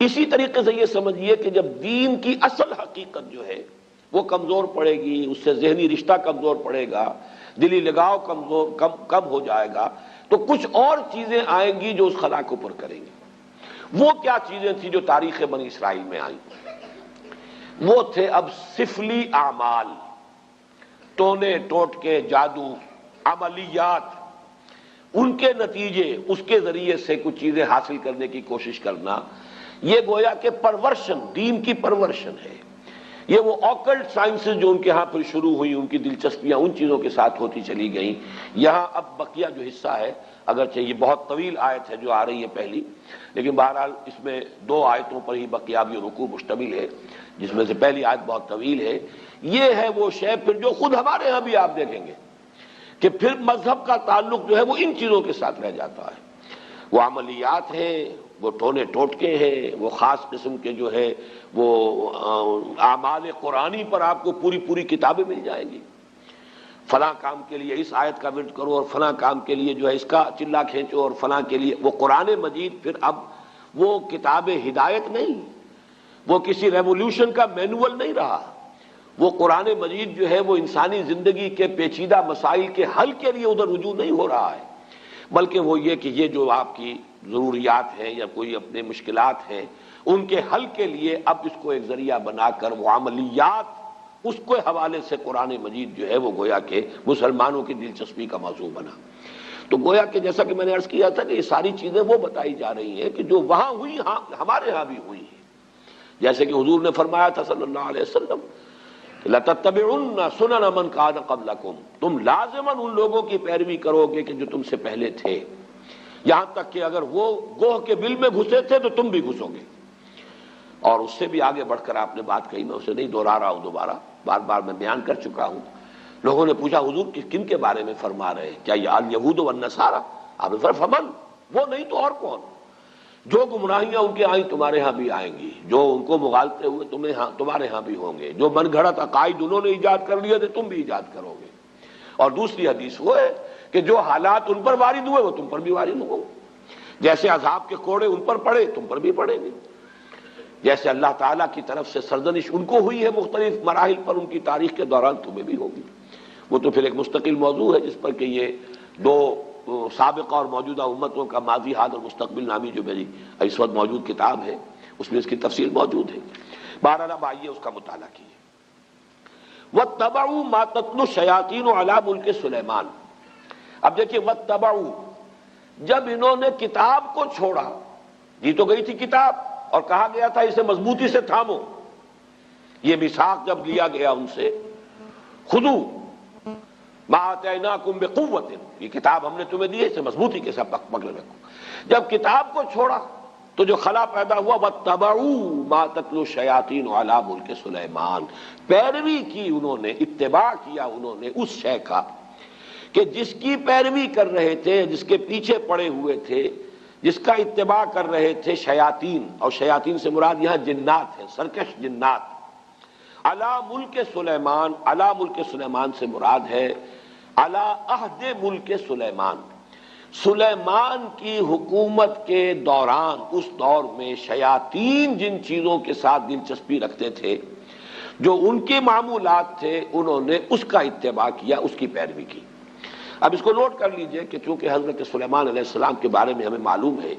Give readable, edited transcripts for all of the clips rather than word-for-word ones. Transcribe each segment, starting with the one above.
اسی طریقے سے یہ سمجھیے کہ جب دین کی اصل حقیقت جو ہے وہ کمزور پڑے گی، اس سے ذہنی رشتہ کمزور پڑے گا، دلی لگاؤ کم ہو جائے گا، تو کچھ اور چیزیں آئیں گی جو اس خلا کو پر کریں گی۔ وہ کیا چیزیں تھیں جو تاریخ بنی اسرائیل میں آئیں؟ وہ تھے اب سفلی اعمال، ٹونے ٹوٹکے، جادو، عملیات، ان کے نتیجے، اس کے ذریعے سے کچھ چیزیں حاصل کرنے کی کوشش کرنا۔ یہ گویا کہ پرورشن، دین کی پرورشن ہے۔ یہ وہ آکلٹ سائنسز جو ان کے ہاں پھر شروع ہوئی، ان کی دلچسپیاں ان چیزوں کے ساتھ ہوتی چلی گئیں۔ یہاں اب بقیہ جو حصہ ہے، اگرچہ یہ بہت طویل آیت ہے جو آ رہی ہے پہلی، لیکن بہرحال اس میں 2 آیتوں پر ہی بقیہ رکوع مشتمل ہے، جس میں سے پہلی آیت بہت طویل ہے۔ یہ ہے وہ شے پھر جو خود ہمارے ہاں بھی آپ دیکھیں گے کہ پھر مذہب کا تعلق جو ہے وہ ان چیزوں کے ساتھ رہ جاتا ہے۔ وہ عملیات ہیں، وہ ٹونے ٹوٹکے ہیں، وہ خاص قسم کے جو ہے وہ اعمال قرآنی پر آپ کو پوری پوری کتابیں مل جائیں گی۔ فلاں کام کے لیے اس آیت کا ورد کرو، اور فلاں کام کے لیے جو ہے اس کا چلا کھینچو، اور فلاں کے لیے وہ قرآن مجید پھر اب وہ کتاب ہدایت نہیں، وہ کسی ریولیوشن کا مینول نہیں رہا۔ وہ قرآن مجید جو ہے وہ انسانی زندگی کے پیچیدہ مسائل کے حل کے لیے ادھر رجوع نہیں ہو رہا ہے، بلکہ وہ یہ کہ یہ جو آپ کی ضروریات ہیں یا کوئی اپنے مشکلات ہیں، ان کے حل کے لیے اب اس کو ایک ذریعہ بنا کر وہ عملیات، اس کے حوالے سے قرآن مجید جو ہے وہ گویا کہ مسلمانوں کی دلچسپی کا موضوع بنا۔ تو گویا کہ جیسا کہ میں نے عرض کیا تھا کہ یہ ساری چیزیں وہ بتائی جا رہی ہیں کہ جو وہاں ہوئی ہمارے ہاں بھی ہوئی ہیں۔ جیسے کہ حضور نے فرمایا تھا صلی اللہ علیہ وسلم، لَتَتَّبِعُنَّ سُنَنَ مَنْ كَانَ قَبْلَكُمْ، تم لازماً ان لوگوں کی پیروی کرو گے کہ جو تم سے پہلے تھے، یہاں تک کہ اگر وہ گوہ کے بل میں گھسے تھے تو تم بھی گھسو گے۔ اور اس سے بھی آگے بڑھ کر آپ نے بات کہی، میں اسے نہیں دوہرا رہا ہوں، دوبارہ بار بار میں بیان کر چکا ہوں۔ لوگوں نے پوچھا حضور کن کے بارے میں فرما رہے ہیں؟ کیا یہ الیہود والنصارى؟ آپ نے فرمایا فمن، وہ نہیں تو اور کون؟ جو گمراہیاں ان کے آئیں تمہارے ہاں بھی آئیں گی، جو ان کو مغالطے ہوئے تمہارے ہاں بھی ہوں گے، جو من گھڑت عقائد انہوں نے ایجاد کر لیے تھے تم بھی ایجاد کرو گے۔ اور دوسری حدیث وہ ہے کہ جو حالات ان پر وارد ہوئے وہ تم پر بھی وارد ہوں گے، جیسے عذاب کے کوڑے ان پر پڑے تم پر بھی پڑیں گے، جیسے اللہ تعالیٰ کی طرف سے سرزنش ان کو ہوئی ہے مختلف مراحل پر ان کی تاریخ کے دوران تمہیں بھی ہوگی۔ وہ تو پھر ایک مستقل موضوع ہے جس پر کہ یہ 2 سابقہ اور موجودہ امتوں کا ماضی، حال اور مستقبل نامی جو میری اس وقت موجود کتاب ہے اس میں اس کی تفصیل موجود ہے۔ بہرحال اب آئیے اس کا مطالعہ کیجیے۔ وَاتَّبَعُوا مَا تَتْلُو الشَّيَاطِينُ عَلَىٰ مُلْكِ سُلَيْمَانَ۔ اب دیکھیے وَاتَّبَعُوا، جب انہوں نے کتاب کو چھوڑا، دی تو گئی تھی کتاب اور کہا گیا تھا اسے مضبوطی سے تھامو، یہ میثاق جب لیا گیا ان سے، خذوا ما آتیناکم بقوۃ، یہ کتاب ہم نے تمہیں دی ہے اسے مضبوطی کے ساتھ پکڑ رکھو۔ جب کتاب کو چھوڑا تو جو خلا پیدا ہوا، وَاتَّبَعُوا مَا تَتْلُو الشَّيَاطِينُ عَلَىٰ مُلْكِ سُلَيْمَانَ، پیروی کی انہوں نے، اتباع کیا انہوں نے اس شے کا کہ جس کی پیروی کر رہے تھے، جس کے پیچھے پڑے ہوئے تھے، جس کا اتباع کر رہے تھے شیاطین، اور شیاطین سے مراد یہاں جنات ہیں، سرکش جنات۔ علی ملک سلیمان، علی ملک سلیمان سے مراد ہے علی عہد ملک سلیمان، سلیمان کی حکومت کے دوران، اس دور میں شیاطین جن چیزوں کے ساتھ دلچسپی رکھتے تھے، جو ان کے معمولات تھے، انہوں نے اس کا اتباع کیا، اس کی پیروی کی۔ اب اس کو نوٹ کر لیجئے کہ چونکہ حضرت سلیمان علیہ السلام کے بارے میں ہمیں معلوم ہے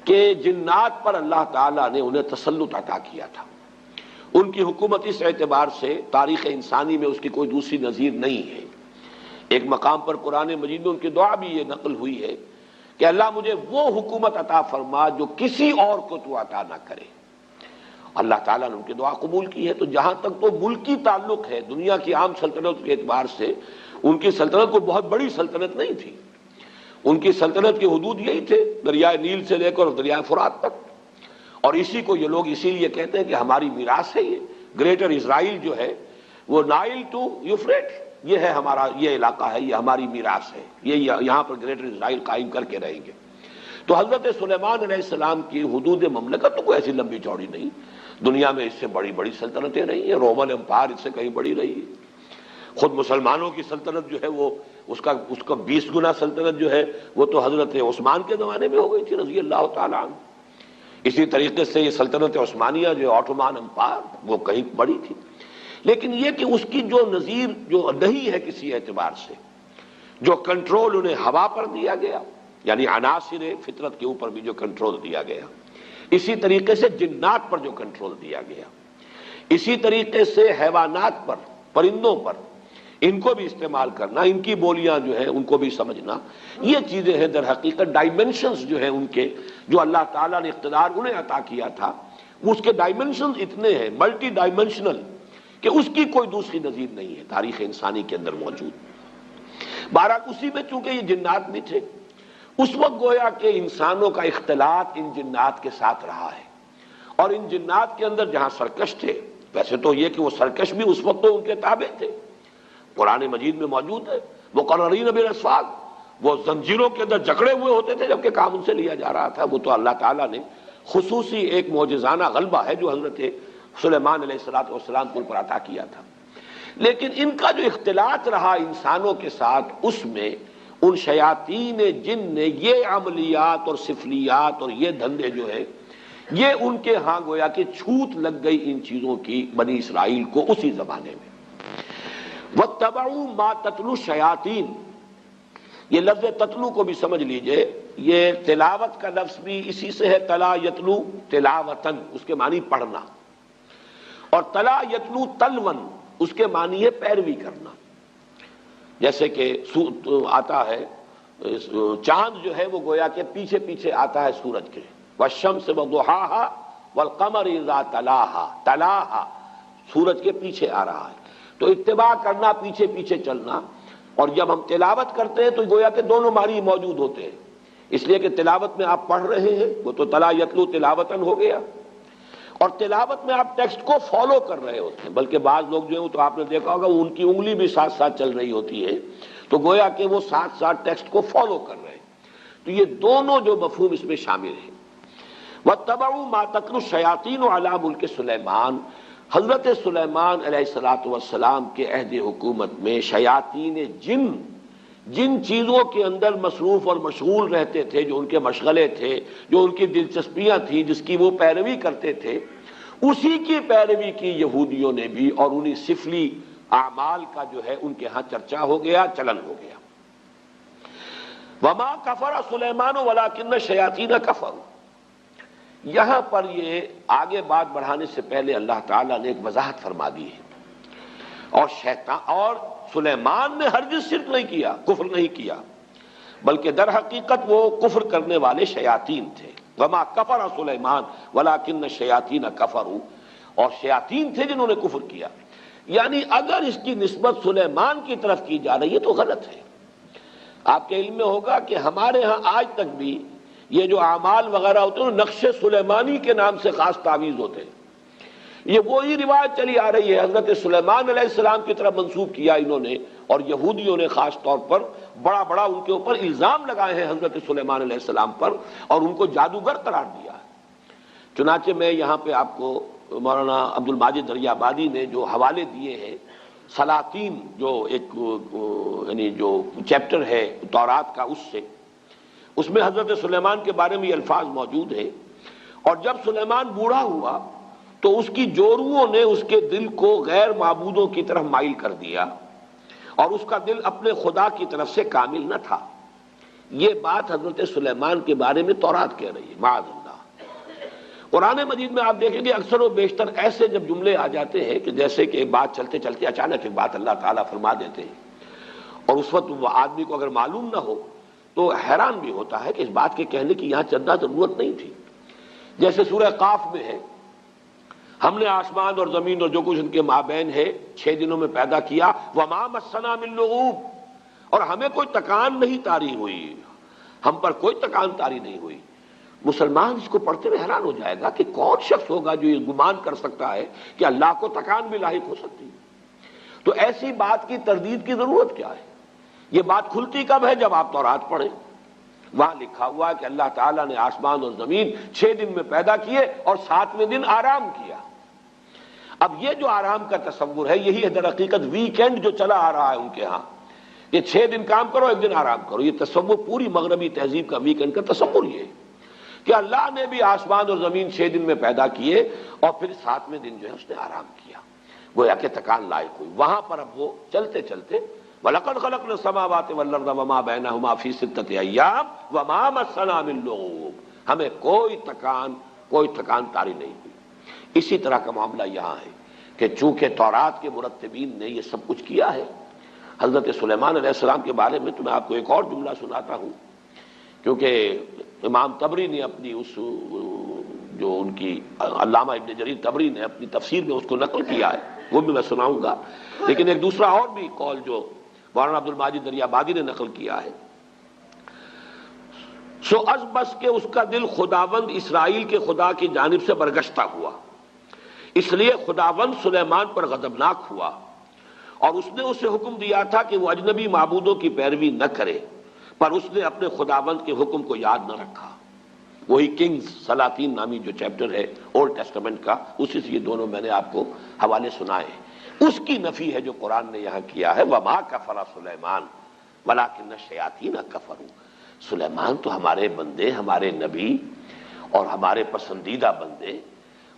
کہ جنات پر اللہ تعالیٰ نے انہیں تسلط عطا کیا تھا، ان کی حکومت اس اعتبار سے تاریخ انسانی میں اس کی کوئی دوسری نظیر نہیں ہے۔ ایک مقام پر قرآن مجید میں ان کی دعا بھی یہ نقل ہوئی ہے کہ اللہ مجھے وہ حکومت عطا فرما جو کسی اور کو تو عطا نہ کرے۔ اللہ تعالیٰ نے ان کی دعا قبول کی ہے۔ تو جہاں تک تو ملکی تعلق ہے، دنیا کی عام سلطنت کے اعتبار سے ان کی سلطنت کوئی بہت بڑی سلطنت نہیں تھی، ان کی سلطنت کی حدود یہی تھے، دریائے نیل سے لے کر دریائے فرات تک، اور اسی کو یہ لوگ اسی لیے کہتے ہیں کہ ہماری میراث ہے، یہ گریٹر اسرائیل جو ہے وہ نائل ٹو یوفریٹ، یہ ہے ہمارا، یہ علاقہ ہے، یہ ہماری میراث ہے، یہ یہاں پر گریٹر اسرائیل قائم کر کے رہیں گے۔ تو حضرت سلیمان علیہ السلام کی حدود مملکت تو کوئی ایسی لمبی چوڑی نہیں، دنیا میں اس سے بڑی بڑی سلطنتیں رہی ہیں، رومن امپائر اس سے کہیں بڑی رہی ہے، خود مسلمانوں کی سلطنت جو ہے وہ اس کا 20 گنا سلطنت جو ہے وہ تو حضرت عثمان کے زمانے میں ہو گئی تھی رضی اللہ تعالیٰ عنہ۔ اسی طریقے سے یہ سلطنت عثمانیہ جو آٹومان امپائر وہ کہیں بڑی تھی، لیکن یہ کہ اس کی جو نظیر جو نہیں ہے کسی اعتبار سے، جو کنٹرول انہیں ہوا پر دیا گیا، یعنی عناصر فطرت کے اوپر بھی جو کنٹرول دیا گیا، اسی طریقے سے جنات پر جو کنٹرول دیا گیا، اسی طریقے سے حیوانات پر، پرندوں پر، ان کو بھی استعمال کرنا، ان کی بولیاں جو ہیں ان کو بھی سمجھنا، یہ چیزیں ہیں در حقیقت ڈائمنشنز جو ہیں ان کے، جو اللہ تعالیٰ نے اقتدار انہیں عطا کیا تھا، اس کے ڈائمنشنز اتنے ہیں، ملٹی ڈائمنشنل، کہ اس کی کوئی دوسری نظیر نہیں ہے تاریخ انسانی کے اندر موجود۔ بہرحال اسی میں چونکہ یہ جنات بھی تھے، اس وقت گویا کہ انسانوں کا اختلاط ان جنات کے ساتھ رہا ہے، اور ان جنات کے اندر جہاں سرکش تھے، ویسے تو یہ کہ وہ سرکش بھی اس وقت تو ان کے تابع تھے، قرآن مجید میں موجود ہے، مقررین بالاسفاد، وہ زنجیروں کے اندر جکڑے ہوئے ہوتے تھے جبکہ کام ان سے لیا جا رہا تھا۔ وہ تو اللہ تعالیٰ نے خصوصی ایک معجزانہ غلبہ ہے جو حضرت سلیمان علیہ السلام کو پر عطا کیا تھا، لیکن ان کا جو اختلاط رہا انسانوں کے ساتھ، اس میں ان شیاطین جن نے یہ عملیات اور سفلیات اور یہ دھندے جو ہے، یہ ان کے ہاں گویا کہ چھوت لگ گئی ان چیزوں کی بنی اسرائیل کو اسی زمانے میں۔ وَاتَّبَعُوا مَا تَتْلُو الشَّيَاطِينُ، یہ لفظ تتلو کو بھی سمجھ لیجئے، یہ تلاوت کا لفظ بھی اسی سے ہے، تلا یتلو تلاوتن، اس کے معنی پڑھنا، اور تلا یتلو تلون، اس کے معنی ہے پیروی کرنا۔ جیسے کہ آتا ہے چاند جو ہے وہ گویا کہ پیچھے پیچھے آتا ہے سورج کے، والشمس وضحاها والقمر اذا تلاها، تلاها سورج کے پیچھے آ رہا ہے، تو اتباع کرنا، پیچھے پیچھے چلنا۔ اور جب ہم تلاوت کرتے ہیں تو گویا کہ دونوں معنی موجود ہوتے ہیں، اس لیے کہ تلاوت میں آپ پڑھ رہے ہیں، وہ تو تلا یتلو تلاوتن ہو گیا، اور تلاوت میں آپ ٹیکسٹ کو فالو کر رہے ہوتے ہیں، بلکہ بعض لوگ جو ہیں تو آپ نے دیکھا ہوگا ان کی انگلی بھی ساتھ ساتھ چل رہی ہوتی ہے، تو گویا کہ وہ ساتھ ساتھ ٹیکسٹ کو فالو کر رہے ہیں۔ تو یہ دونوں جو مفہوم اس میں شامل ہیں۔ وَاتَّبَعُوا مَا تَتْلُو الشَّيَاطِينُ عَلَىٰ مُلْكِ سُلَيْمَانَ، حضرت سلیمان علیہ السلام کے عہد حکومت میں شیاطین جن چیزوں کے اندر مصروف اور مشغول رہتے تھے، جو ان کے مشغلے تھے، جو ان کی دلچسپیاں تھیں، جس کی وہ پیروی کرتے تھے، اسی کی پیروی کی یہودیوں نے بھی، اور انہی سفلی اعمال کا جو ہے ان کے ہاں چرچا ہو گیا، چلن ہو گیا۔ وَمَا كَفَرَ سُلَيْمَانُ وَلَٰكِنَّ الشَّيَاطِينَ كَفَرُوا، یہاں پر یہ آگے بات بڑھانے سے پہلے اللہ تعالیٰ نے ایک وضاحت فرما دی ہے، اور سلیمان نے ہرگز شرک نہیں کیا، کفر نہیں کیا، بلکہ در حقیقت وہ کفر کرنے والے شیاطین تھے۔ وما کفر سلیمان ولکن الشیاطین کفروا، اور شیاطین تھے جنہوں نے کفر کیا۔ یعنی اگر اس کی نسبت سلیمان کی طرف کی جا رہی ہے تو غلط ہے۔ آپ کے علم میں ہوگا کہ ہمارے ہاں آج تک بھی یہ جو اعمال وغیرہ ہوتے ہیں نقش سلیمانی کے نام سے خاص تعویذ ہوتے ہیں، یہ وہی روایت چلی آ رہی ہے، حضرت سلیمان علیہ السلام کی طرف منسوب کیا انہوں نے، اور یہودیوں نے خاص طور پر بڑا ان کے اوپر الزام لگائے ہیں حضرت سلیمان علیہ السلام پر، اور ان کو جادوگر قرار دیا ہے۔ چنانچہ میں یہاں پہ آپ کو مولانا عبد الماجد دریابادی نے جو حوالے دیے ہیں، سلاطین جو ایک یعنی جو چیپٹر ہے تورات کا، اس میں حضرت سلیمان کے بارے میں یہ الفاظ موجود ہیں، اور جب سلیمان بوڑھا ہوا تو اس کی جوروؤں نے اس کے دل کو غیر معبودوں کی طرف مائل کر دیا، اور اس کا دل اپنے خدا کی طرف سے کامل نہ تھا۔ یہ بات حضرت سلیمان کے بارے میں تورات کہہ رہی ہے، معاذ اللہ۔ قرآن مجید میں آپ دیکھیں گے اکثر و بیشتر ایسے جب جملے آ جاتے ہیں کہ جیسے کہ ایک بات چلتے چلتے اچانک ایک بات اللہ تعالیٰ فرما دیتے ہیں، اور اس وقت وہ آدمی کو اگر معلوم نہ ہو تو حیران بھی ہوتا ہے کہ اس بات کے کہنے کی یہاں چندہ ضرورت نہیں تھی۔ جیسے سورہ قاف میں ہے، ہم نے آسمان اور زمین اور جو کچھ ان کے مابین ہے 6 دنوں میں پیدا کیا، وَمَا مَسَّنَا مِن لُغُوبٍ، اور ہمیں کوئی تکان نہیں طاری ہوئی، ہم پر کوئی تکان طاری نہیں ہوئی۔ مسلمان اس کو پڑھتے ہوئے حیران ہو جائے گا کہ کون شخص ہوگا جو یہ گمان کر سکتا ہے کہ اللہ کو تکان بھی لاحق ہو سکتی ہے۔ تو ایسی بات کی تردید کی ضرورت کیا ہے؟ یہ بات کھلتی کب ہے؟ جب آپ تورات پڑھیں، وہاں لکھا ہوا ہے کہ اللہ تعالیٰ نے آسمان اور زمین 6 دن میں پیدا کیے اور 7ویں دن آرام کیا۔ اب یہ جو آرام کا تصور ہے، یہی ہے در حقیقت ویکینڈ جو چلا آ رہا ہے ان کے ہاں، یہ 6 دن کام کرو 1 دن آرام کرو، یہ تصور پوری مغربی تہذیب کا ویکینڈ کا تصور یہ ہے کہ اللہ نے بھی آسمان اور زمین 6 دن میں پیدا کیے اور پھر 7ویں دن جو ہے اس نے آرام کیا، گویا کہ تکان لائق ہوئی۔ وہاں پر اب وہ چلتے چلتے وَلَقَدْ خَلَقْنَا السَّمَاوَاتِ وَالْأَرْضَ وَمَا بَيْنَهُمَا فِي سِتَّةِ أَيَّامٍ وَمَا مَسَّنَا مِن لُغُوبٍ، ہمیں کوئی تکان طاری نہیں ہوئی۔ اسی طرح کا معاملہ یہاں ہے کہ چونکہ تورات کے مرتبین نے یہ سب کچھ کیا ہے، حضرت سلیمان علیہ السلام کے بارے میں تو میں آپ کو ایک اور جملہ سناتا ہوں، کیونکہ امام طبری نے اپنی اس جو ان کی علامہ ابن جریر طبری نے اپنی تفسیر میں اس کو نقل کیا ہے، وہ بھی میں سناؤں گا، لیکن ایک دوسرا اور بھی قول جو مولانا عبد الماجد دریابادی نے نقل کیا ہے، سو از بس کہ اس کا دل خداوند اسرائیل کے خدا کی جانب سے برگشتہ ہوا، اس لیے خداوند سلیمان پر غضبناک ہوا اور اس نے اسے حکم دیا تھا کہ وہ اجنبی معبودوں کی پیروی نہ کرے، پر اس نے اپنے خداوند کے حکم کو یاد نہ رکھا۔ وہی کنگز سلاطین نامی جو چیپٹر ہے اولڈ ٹیسٹمنٹ کا، اسی سے یہ دونوں میں نے آپ کو حوالے سنائے ہیں۔ اس کی نفی ہے جو قرآن نے یہاں کیا ہے، وَمَا كَفَرَ سُلَيْمَانُ وَلَٰكِنَّ الشَّيَاطِينَ كَفَرُوا۔ سلیمان تو ہمارے بندے، ہمارے نبی اور ہمارے پسندیدہ بندے،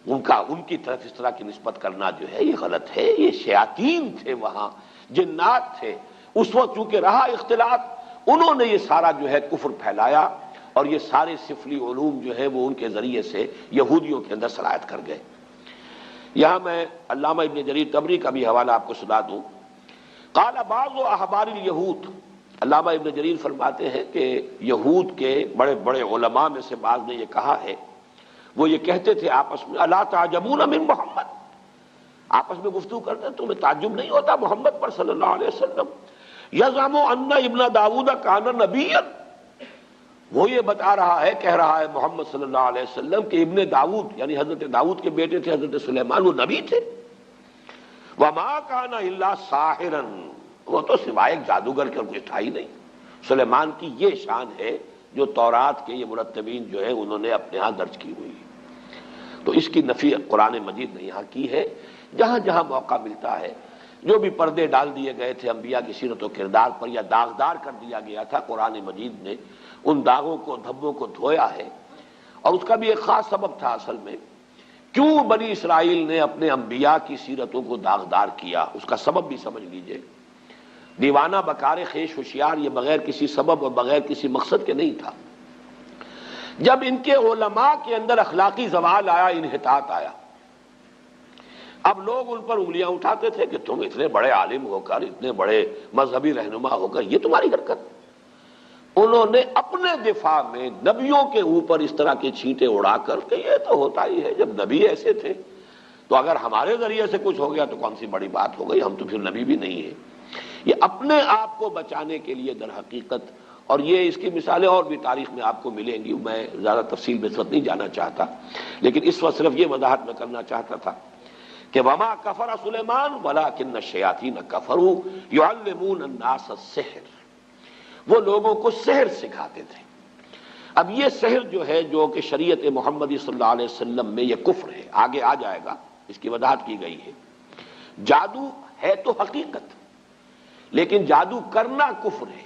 ان کی طرف اس طرح کی نسبت کرنا جو ہے یہ غلط ہے۔ یہ شیاطین تھے، وہاں جنات تھے، اس وقت چونکہ رہا اختلاط، انہوں نے یہ سارا جو ہے کفر پھیلایا اور یہ سارے سفلی علوم جو ہے وہ ان کے ذریعے سے یہودیوں کے اندر سرایت کر گئے۔ یہاں میں علامہ ابن جریر طبری کا بھی حوالہ آپ کو سنا دوں۔ قال بعض احبار الیہود، علامہ ابن جریر فرماتے ہیں کہ یہود کے بڑے بڑے علماء میں سے بعض نے یہ کہا ہے، وہ یہ کہتے تھے آپس میں، الا تعجبون من محمد، آپس میں گفتگو کرتے ہیں، تمہیں تعجب نہیں ہوتا محمد پر صلی اللہ علیہ وسلم، یزعم ان ابن داؤد کان نبیا، وہ یہ بتا رہا ہے، کہہ رہا ہے محمد صلی اللہ علیہ وسلم کہ ابن داؤد یعنی حضرت داؤد کے بیٹے تھے حضرت سلیمان، وہ نبی تھے۔ وما کان الا ساحرا، وہ تو سوائے ایک جادوگر کے اور کچھ تھا ہی نہیں۔ سلیمان کی یہ شان ہے جو تورات کے یہ مرتبین جو ہے انہوں نے اپنے ہاں درج کی ہوئی، تو اس کی نفی قرآن مجید نے یہاں کی ہے۔ جہاں جہاں موقع ملتا ہے، جو بھی پردے ڈال دیے گئے تھے انبیاء کی سیرت و کردار پر یا داغدار کر دیا گیا تھا، قرآن مجید نے ان داغوں کو دھبوں کو دھویا ہے، اور اس کا بھی ایک خاص سبب تھا اصل میں، کیوں بنی اسرائیل نے اپنے انبیاء کی سیرتوں کو داغدار کیا، اس کا سبب بھی سمجھ لیجئے۔ دیوانہ بکار خیش ہوشیار یہ بغیر کسی سبب اور بغیر کسی مقصد کے نہیں تھا۔ جب ان کے علماء کے اندر اخلاقی زوال آیا، انحطاط آیا، اب لوگ ان پر انگلیاں اٹھاتے تھے کہ تم اتنے بڑے عالم ہو کر، اتنے بڑے مذہبی رہنما ہو کر یہ تمہاری حرکت۔ انہوں نے اپنے دفاع میں نبیوں کے اوپر اس طرح کے چھینٹے اڑا کر کہ یہ تو ہوتا ہی ہے، جب نبی ایسے تھے تو اگر ہمارے ذریعے سے کچھ ہو گیا تو کون سی بڑی بات ہو گئی، ہم تو پھر نبی بھی نہیں ہیں۔ یہ اپنے آپ کو بچانے کے لیے در حقیقت، اور یہ اس کی مثالیں اور بھی تاریخ میں آپ کو ملیں گی، میں زیادہ تفصیل میں اس وقت نہیں جانا چاہتا، لیکن اس وقت صرف یہ وضاحت میں کرنا چاہتا تھا کہ وما کفر سلیمان ولکن الشیاطین کفروا یعلمون الناس السحر، وہ لوگوں کو سحر سکھاتے تھے۔ اب یہ سحر جو ہے جو کہ شریعت محمدی صلی اللہ علیہ وسلم میں یہ کفر ہے، آگے آ جائے گا، اس کی وضاحت کی گئی ہے۔ جادو ہے تو حقیقت، لیکن جادو کرنا کفر ہے،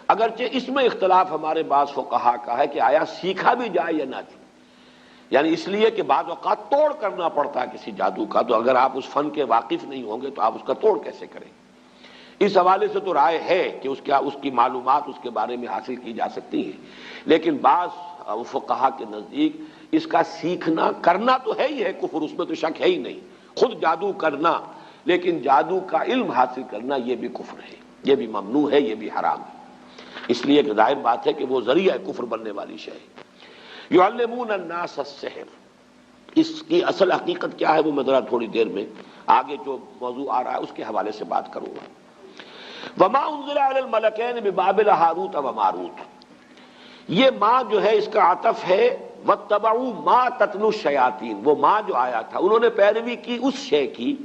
اگرچہ اس میں اختلاف ہمارے بعض فقہا کا ہے کہ آیا سیکھا بھی جائے یا نہ جائے، یعنی اس لیے کہ بعض اوقات توڑ کرنا پڑتا ہے کسی جادو کا، تو اگر آپ اس فن کے واقف نہیں ہوں گے تو آپ اس کا توڑ کیسے کریں؟ اس حوالے سے تو رائے ہے کہ اس کی معلومات اس کے بارے میں حاصل کی جا سکتی ہیں، لیکن بعض فقہا کے نزدیک اس کا سیکھنا کرنا تو ہے ہی ہے کفر، اس میں تو شک ہے ہی نہیں، خود جادو کرنا، لیکن جادو کا علم حاصل کرنا یہ بھی کفر ہے، یہ بھی ممنوع ہے، یہ بھی حرام ہے، اس لیے کہ ظاہر بات ہے کہ وہ ذریعہ کفر بننے والی شے ہے۔ یعلمون الناس السحر، اس کی اصل حقیقت کیا ہے وہ میں ذرا تھوڑی دیر میں آگے جو موضوع آ رہا ہے اس کے حوالے سے بات کروں گا۔ وما انزل علی الملکین ببابل ہاروت و ماروت، یہ ماں جو ہے اس کا عطف ہے واتبعوا ما تتلو الشیاطین، وہ ماں جو آیا تھا انہوں نے پیروی کی اس شے کی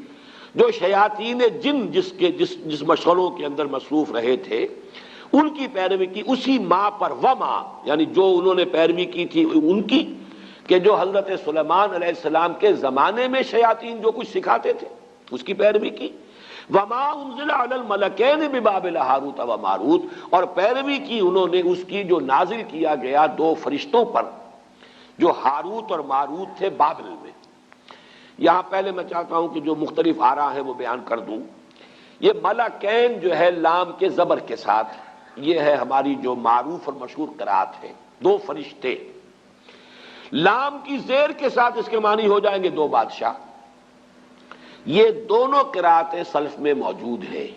جو شیاطین جن جس مشغلوں کے اندر مصروف رہے تھے ان کی پیروی کی، اسی ماں پر، وما یعنی جو انہوں نے پیروی کی تھی ان کی، کہ جو حضرت سلیمان علیہ السلام کے زمانے میں شیاطین جو کچھ سکھاتے تھے اس کی پیروی کی، وما انزل علی الملکین ببابل ہاروت و ماروت، اور پیروی کی انہوں نے اس کی جو نازل کیا گیا دو فرشتوں پر جو ہاروت اور ماروت تھے بابل میں۔ یہاں پہلے میں چاہتا ہوں کہ جو مختلف آراء ہیں وہ بیان کر دوں۔ یہ ملکین جو ہے لام کے زبر کے ساتھ، یہ ہے ہماری جو معروف اور مشہور قرات ہے، دو فرشتے۔ لام کی زیر کے ساتھ اس کے معنی ہو جائیں گے دو بادشاہ۔ یہ دونوں قراتیں سلف میں موجود ہیں۔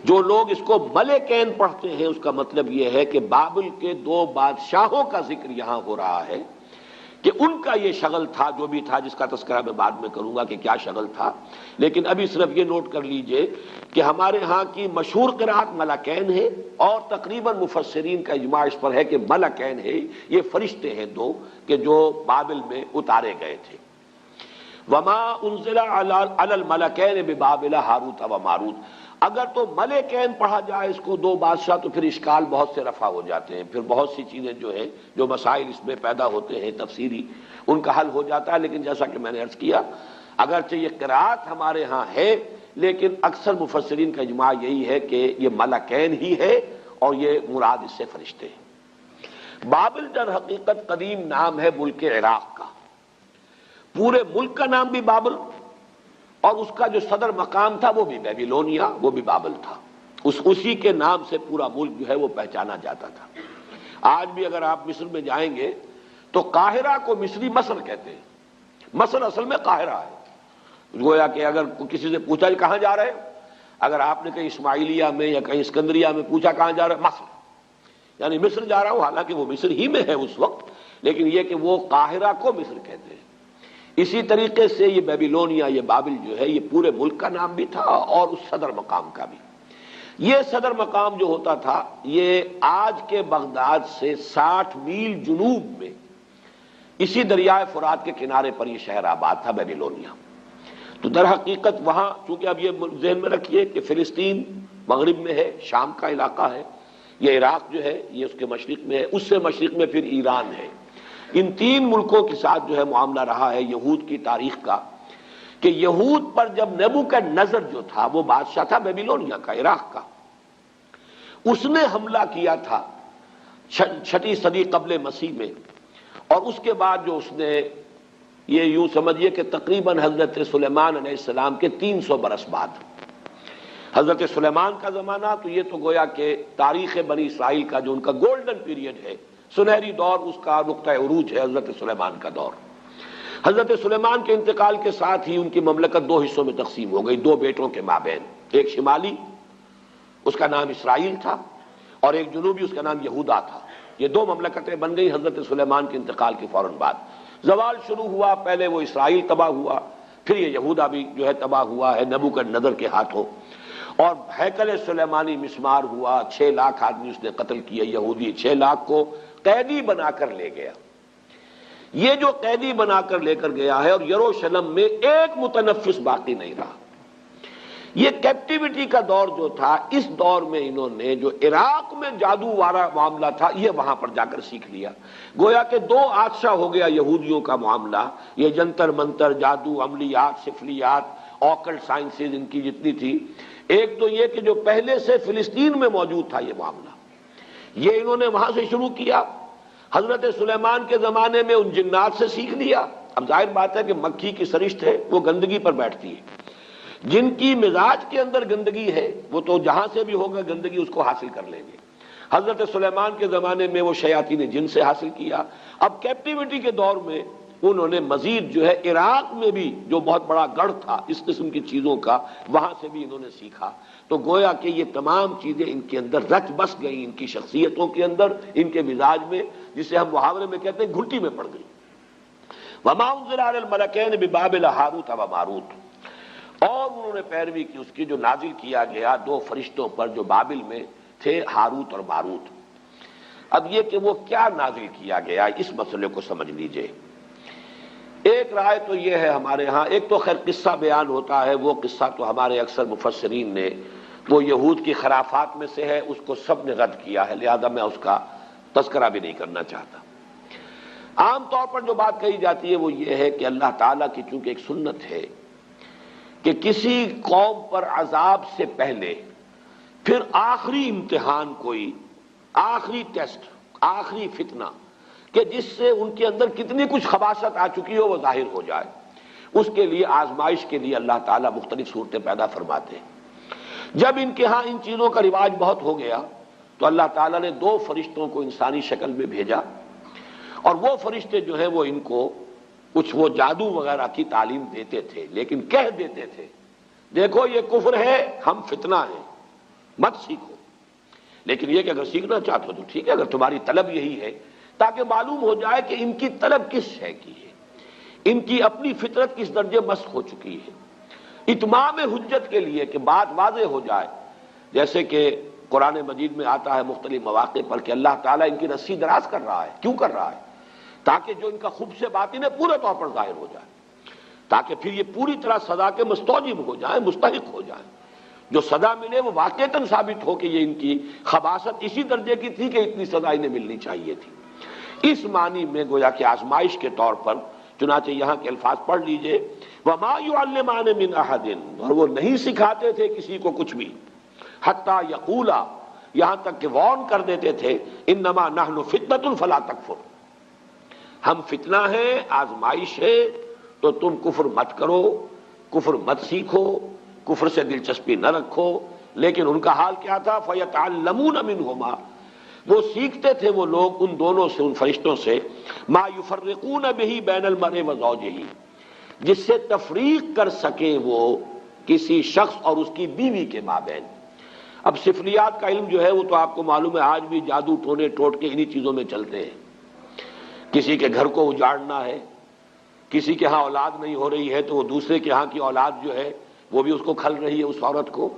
جو لوگ اس کو ملکین پڑھتے ہیں اس کا مطلب یہ ہے کہ بابل کے دو بادشاہوں کا ذکر یہاں ہو رہا ہے کہ ان کا یہ شغل تھا جو بھی تھا، جس کا تذکرہ میں بعد میں کروں گا کہ کیا شغل تھا، لیکن ابھی صرف یہ نوٹ کر لیجئے کہ ہمارے ہاں کی مشہور قرات ملکین ہے، اور تقریباً مفسرین کا اجماع اس پر ہے کہ ملکین ہے، یہ فرشتے ہیں دو کہ جو بابل میں اتارے گئے تھے۔ وما انزل علی الملکین ببابل ہاروت و ماروت، اگر تو ملکین پڑھا جائے اس کو دو بادشاہ تو پھر اشکال بہت سے رفع ہو جاتے ہیں، پھر بہت سی چیزیں جو ہیں جو مسائل اس میں پیدا ہوتے ہیں تفسیری، ان کا حل ہو جاتا ہے۔ لیکن جیسا کہ میں نے عرض کیا، اگرچہ یہ قرات ہمارے ہاں ہے لیکن اکثر مفسرین کا اجماع یہی ہے کہ یہ ملکین ہی ہے اور یہ مراد اس سے فرشتے ہیں۔ بابل در حقیقت قدیم نام ہے ملک عراق کا، پورے ملک کا نام بھی بابل، اور اس کا جو صدر مقام تھا وہ بھی بیبیلونیا، وہ بھی بابل تھا۔ اسی کے نام سے پورا ملک جو ہے وہ پہچانا جاتا تھا۔ آج بھی اگر آپ مصر میں جائیں گے تو قاہرہ کو مصری مصر کہتے ہیں، مصر اصل میں قاہرہ ہے۔ گویا کہ اگر کسی سے پوچھا کہاں جا رہے، اگر آپ نے کہیں اسماعیلیہ میں یا کہیں اسکندریہ میں پوچھا کہاں جا رہے، مصر، یعنی مصر جا رہا ہوں، حالانکہ وہ مصر ہی میں ہے اس وقت، لیکن یہ کہ وہ قاہرہ کو مصر کہتے ہیں۔ اسی طریقے سے یہ بیبیلونیا، یہ بابل جو ہے یہ پورے ملک کا نام بھی تھا اور اس صدر مقام کا بھی۔ یہ صدر مقام جو ہوتا تھا یہ آج کے بغداد سے 60 میل جنوب میں اسی دریائے فرات کے کنارے پر یہ شہر آباد تھا بیبیلونیا۔ تو در حقیقت وہاں چونکہ اب یہ ذہن میں رکھیے کہ فلسطین مغرب میں ہے، شام کا علاقہ ہے، یہ عراق جو ہے یہ اس کے مشرق میں ہے، اس سے مشرق میں پھر ایران ہے۔ ان تین ملکوں کے ساتھ جو ہے معاملہ رہا ہے یہود کی تاریخ کا، کہ یہود پر جب نبوکدنضر جو تھا وہ بادشاہ تھا بیبیلونیا کا، عراق کا، اس نے حملہ کیا تھا 6 صدی قبل مسیح میں، اور اس کے بعد جو اس نے یہ یوں سمجھیے کہ تقریباً حضرت سلیمان علیہ السلام کے 300 برس بعد، حضرت سلیمان کا زمانہ تو یہ تو گویا کہ تاریخ بنی اسرائیل کا جو ان کا گولڈن پیریڈ ہے، سنہری دور، اس کا نقطہ عروج ہے حضرت سلیمان کا دور۔ حضرت سلیمان کے انتقال کے ساتھ ہی ان کی مملکت 2 حصوں میں تقسیم ہو گئی، 2 بیٹوں کے مابین، ایک شمالی اس کا نام اسرائیل تھا اور ایک جنوبی اس کا نام یہودا تھا۔ یہ 2 مملکتیں بن گئی حضرت سلیمان کے انتقال کے فوراً بعد۔ زوال شروع ہوا، پہلے وہ اسرائیل تباہ ہوا، پھر یہ یہودا بھی جو ہے تباہ ہوا ہے نبوکدنضر کے ہاتھوں، اور ہیکل سلیمانی مسمار ہوا، 6 لاکھ آدمی اس نے قتل کیے یہودی، 6 لاکھ کو قیدی بنا کر لے گیا۔ یہ جو قیدی بنا کر لے کر گیا ہے، اور یروشلم میں ایک متنفس باقی نہیں رہا۔ یہ کیپٹیوٹی کا دور جو تھا، اس دور میں انہوں نے جو عراق میں جادو والا معاملہ تھا یہ وہاں پر جا کر سیکھ لیا۔ گویا کہ 2 آتشہ ہو گیا یہودیوں کا معاملہ، یہ جنتر منتر، جادو، عملیات، سفلیات، آکلٹ سائنسز ان کی جتنی تھی۔ ایک تو یہ کہ جو پہلے سے فلسطین میں موجود تھا یہ معاملہ، یہ انہوں نے وہاں سے شروع کیا، حضرت سلیمان کے زمانے میں ان جنات سے سیکھ لیا۔ اب ظاہر بات ہے کہ مکھی کی سرشت ہے وہ گندگی پر بیٹھتی ہے، جن کی مزاج کے اندر گندگی ہے وہ تو جہاں سے بھی ہوگا گندگی اس کو حاصل کر لیں گے۔ حضرت سلیمان کے زمانے میں وہ شیاطین جن سے حاصل کیا۔ اب کیپٹیوٹی کے دور میں انہوں نے مزید جو ہے عراق میں بھی جو بہت بڑا گڑھ تھا اس قسم کی چیزوں کا، وہاں سے بھی انہوں نے سیکھا۔ تو گویا کہ یہ تمام چیزیں ان کے اندر رچ بس گئیں، ان کی شخصیتوں کے اندر، ان کے مزاج میں، جسے ہم محاورے میں کہتے ہیں گھٹی میں پڑ گئی۔ وما انزل علی الملکین ببابل ہاروت و ماروت، اور انہوں نے پیروی کی اس کی جو نازل کیا گیا 2 فرشتوں پر جو بابل میں تھے، ہاروت اور ماروت۔ اب یہ کہ وہ کیا نازل کیا گیا اس مسئلے کو سمجھ لیجئے۔ ایک رائے تو یہ ہے ہمارے ہاں، ایک تو خیر قصہ بیان ہوتا ہے، وہ قصہ تو ہمارے اکثر مفسرین نے، وہ یہود کی خرافات میں سے ہے، اس کو سب نے رد کیا ہے، لہذا میں اس کا تذکرہ بھی نہیں کرنا چاہتا۔ عام طور پر جو بات کہی جاتی ہے وہ یہ ہے کہ اللہ تعالیٰ کی چونکہ ایک سنت ہے کہ کسی قوم پر عذاب سے پہلے پھر آخری امتحان، کوئی آخری ٹیسٹ، آخری فتنہ کہ جس سے ان کے اندر کتنی کچھ خباثت آ چکی ہو وہ ظاہر ہو جائے. اس کے لیے آزمائش کے لیے اللہ تعالیٰ مختلف صورتیں پیدا فرماتے ہیں. جب ان کے ہاں ان چیزوں کا رواج بہت ہو گیا تو اللہ تعالیٰ نے 2 فرشتوں کو انسانی شکل میں بھیجا، اور وہ فرشتے جو ہیں وہ ان کو کچھ وہ جادو وغیرہ کی تعلیم دیتے تھے، لیکن کہہ دیتے تھے دیکھو یہ کفر ہے، ہم فتنہ ہیں، مت سیکھو. لیکن یہ کہ اگر سیکھنا چاہتے ہو تو ٹھیک ہے، اگر تمہاری طلب یہی ہے، تاکہ معلوم ہو جائے کہ ان کی طلب کس شے کی ہے، ان کی اپنی فطرت کس درجے مسخ ہو چکی ہے. اتمام حجت کے لیے کہ بات واضح ہو جائے، جیسے کہ قرآن مجید میں آتا ہے مختلف مواقع پر کہ اللہ تعالیٰ ان کی رسی دراز کر رہا ہے. کیوں کر رہا ہے؟ تاکہ جو ان کا خبث باطن ہے پورے طور پر ظاہر ہو جائے، تاکہ پھر یہ پوری طرح سزا کے مستوجب ہو جائیں، مستحق ہو جائیں. جو سزا ملے وہ واقعتاً ثابت ہو کہ یہ ان کی خباثت اسی درجے کی تھی کہ اتنی سزا انہیں ملنی چاہیے تھی. اس معنی میں گویا کہ آزمائش کے طور پر، چنانچہ یہاں کے الفاظ پڑھ لیجئے، وَمَا يُعَلِّمَانِ مِنْ أَحَدٍ، اور وہ نہیں سکھاتے تھے کسی کو کچھ بھی، حَتَّى يَقُولَا، یہاں تک کہ وارن کر دیتے تھے، إِنَّمَا نَحْنُ فِتْنَةٌ فَلَا تَكْفُرْ، ہم فتنہ ہیں، آزمائش ہے، تو تم کفر مت کرو، کفر مت سیکھو، کفر سے دلچسپی نہ رکھو. لیکن ان کا حال کیا تھا؟ فَيَتَعَلَّمُونَ مِنْهُمَا، وہ سیکھتے تھے وہ لوگ ان دونوں سے، ان فرشتوں سے، مَا يُفَرِّقُونَ بِهِ بَيْنَ الْمَرْءِ وَزَوْجِهِ، جس سے تفریق کر سکے وہ کسی شخص اور اس کی بیوی کے مابین. اب سفلیات کا علم جو ہے وہ تو آپ کو معلوم ہے آج بھی جادو ٹونے ٹوٹکے انہی چیزوں میں چلتے ہیں. کسی کے گھر کو اجاڑنا ہے، کسی کے ہاں اولاد نہیں ہو رہی ہے تو وہ دوسرے کے ہاں کی اولاد جو ہے وہ بھی اس کو کھل رہی ہے، اس عورت کو،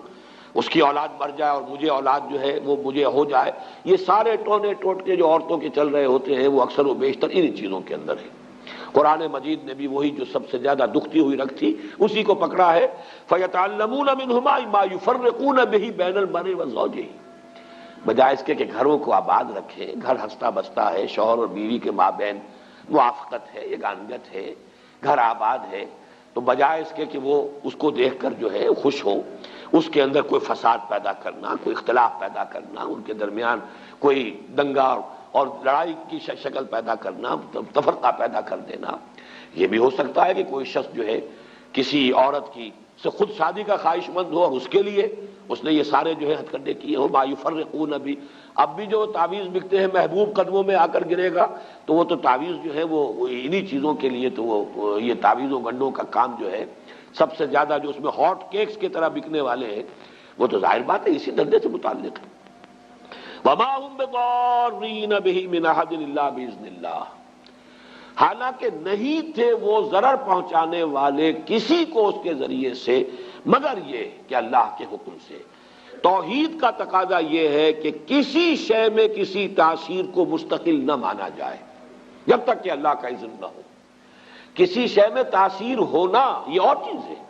اس کی اولاد مر جائے اور مجھے اولاد جو ہے وہ مجھے ہو جائے. یہ سارے ٹونے ٹوٹکے جو عورتوں کے چل رہے ہوتے ہیں وہ اکثر و بیشتر انہی چیزوں کے اندر ہے. قرآن مجید نے بھی وہی جو سب سے زیادہ دکھتی ہوئی رکھ تھی اسی کو پکڑا ہے. فَيَتَعَلَّمُونَ مِنْهُمَا مَا يُفَرِّقُونَ بِهِ بَيْنَ الْمَرْءِ وَزَوْجِهِ، بجائے اس کے کہ گھروں کو آباد رکھیں، گھر ہنستا بستا ہے، شوہر اور بیوی کے مابین موافقت ہے، یگانگت ہے، گھر آباد ہے، تو بجائے اس کے کہ وہ اس کو دیکھ کر جو ہے خوش ہو، اس کے اندر کوئی فساد پیدا کرنا، کوئی اختلاف پیدا کرنا، ان کے درمیان کوئی دنگا اور لڑائی کی شکل پیدا کرنا، تفرقہ پیدا کر دینا. یہ بھی ہو سکتا ہے کہ کوئی شخص جو ہے کسی عورت کی سے خود شادی کا خواہش مند ہو اور اس کے لیے اس نے یہ سارے جو ہے ہتھ کنڈے کیے ہو. ما یفرقون بھی، اب بھی جو تعویذ بکتے ہیں محبوب قدموں میں آ کر گرے گا، تو وہ تو تعویذ جو ہے وہ انہی چیزوں کے لیے، تو وہ یہ تعویذوں گنڈوں کا کام جو ہے سب سے زیادہ جو اس میں ہاٹ کیکس کی طرح بکنے والے ہیں وہ تو ظاہر بات ہے اسی دھندے سے متعلق ہے. وما هم بضارین بہ من احد الا باذن اللہ، حالانکہ نہیں تھے وہ ضرر پہنچانے والے کسی کو اس کے ذریعے سے مگر یہ کہ اللہ کے حکم سے. توحید کا تقاضا یہ ہے کہ کسی شے میں کسی تاثیر کو مستقل نہ مانا جائے جب تک کہ اللہ کا اذن نہ ہو. کسی شے میں تاثیر ہونا یہ اور چیز ہے.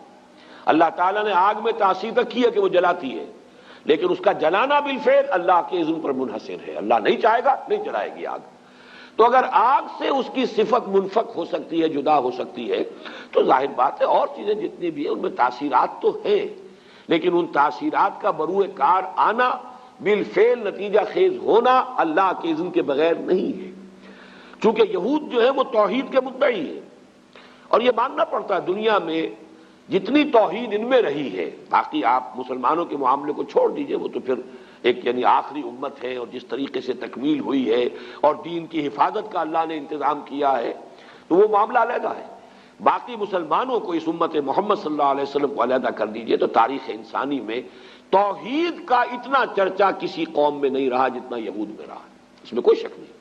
اللہ تعالیٰ نے آگ میں تاثیر رکھی ہے کہ وہ جلاتی ہے، لیکن اس کا جلانا بالفعل اللہ کے اذن پر منحصر ہے. اللہ نہیں چاہے گا نہیں جلائے گی آگ. تو اگر آگ سے اس کی صفت منفک ہو سکتی ہے، جدا ہو سکتی ہے، تو ظاہر بات ہے اور چیزیں جتنی بھی ہیں ان میں تاثیرات تو ہیں، لیکن ان تاثیرات کا بروئے کار آنا، بالفعل نتیجہ خیز ہونا اللہ کے اذن کے بغیر نہیں ہے. چونکہ یہود جو ہے وہ توحید کے مدعی ہے، اور یہ ماننا پڑتا ہے دنیا میں جتنی توحید ان میں رہی ہے، باقی آپ مسلمانوں کے معاملے کو چھوڑ دیجئے، وہ تو پھر ایک یعنی آخری امت ہے اور جس طریقے سے تکمیل ہوئی ہے اور دین کی حفاظت کا اللہ نے انتظام کیا ہے تو وہ معاملہ علیحدہ ہے. باقی مسلمانوں کو، اس امت محمد صلی اللہ علیہ وسلم کو علیحدہ کر دیجئے تو تاریخ انسانی میں توحید کا اتنا چرچا کسی قوم میں نہیں رہا جتنا یہود میں رہا، اس میں کوئی شک نہیں.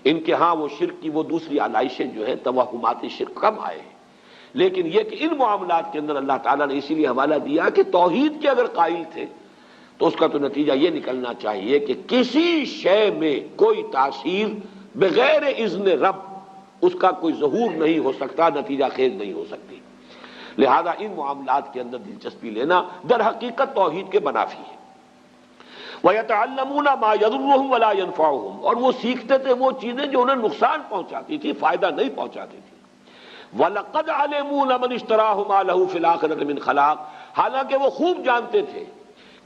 ان کے ہاں وہ شرک کی وہ دوسری علائشیں جو ہیں توہمات شرک کم آئے ہیں، لیکن یہ کہ ان معاملات کے اندر اللہ تعالیٰ نے اسی لیے حوالہ دیا کہ توحید کے اگر قائل تھے تو اس کا تو نتیجہ یہ نکلنا چاہیے کہ کسی شے میں کوئی تاثیر بغیر اذن رب اس کا کوئی ظہور نہیں ہو سکتا، نتیجہ خیز نہیں ہو سکتی. لہذا ان معاملات کے اندر دلچسپی لینا در حقیقت توحید کے منافی ہے. وَيَتَعَلَّمُونَ مَا يَضُرُّهُمْ وَلَا يَنفَعُهُمْ، اور وہ سیکھتے تھے وہ چیزیں جو انہیں نقصان پہنچاتی تھی، فائدہ نہیں پہنچاتی تھی. وَلَقَدْ عَلِمُوا لَمَنِ اشْتَرَاهُ مَا لَهُ فِي الْآخِرَةِ مِنْ خَلَاقٍ، حالانکہ وہ خوب جانتے تھے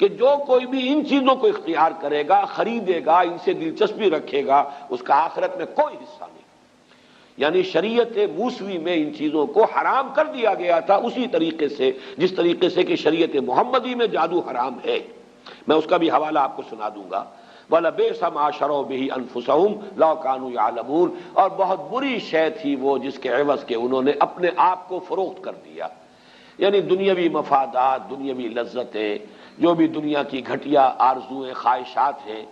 کہ جو کوئی بھی ان چیزوں کو اختیار کرے گا، خریدے گا، ان سے دلچسپی رکھے گا، اس کا آخرت میں کوئی حصہ نہیں۔ یعنی شریعت موسوی میں ان چیزوں کو حرام کر دیا گیا تھا اسی طریقے سے جس طریقے سے کہ شریعت محمدی میں جادو حرام ہے۔ میں اس کا بھی حوالہ آپ کو سنا دوں گا۔ وَلَبِئْسَ مَا شَرَوْا بِهِ أَنفُسَهُمْ لَوْ كَانُوا يَعْلَمُونَ، اور بہت بری شے تھی وہ جس کے عوض کے انہوں نے اپنے آپ کو فروخت کر دیا۔ یعنی دنیاوی مفادات، دنیاوی لذتیں، جو بھی دنیا کی گھٹیا آرزویں، خواہشات ہیں،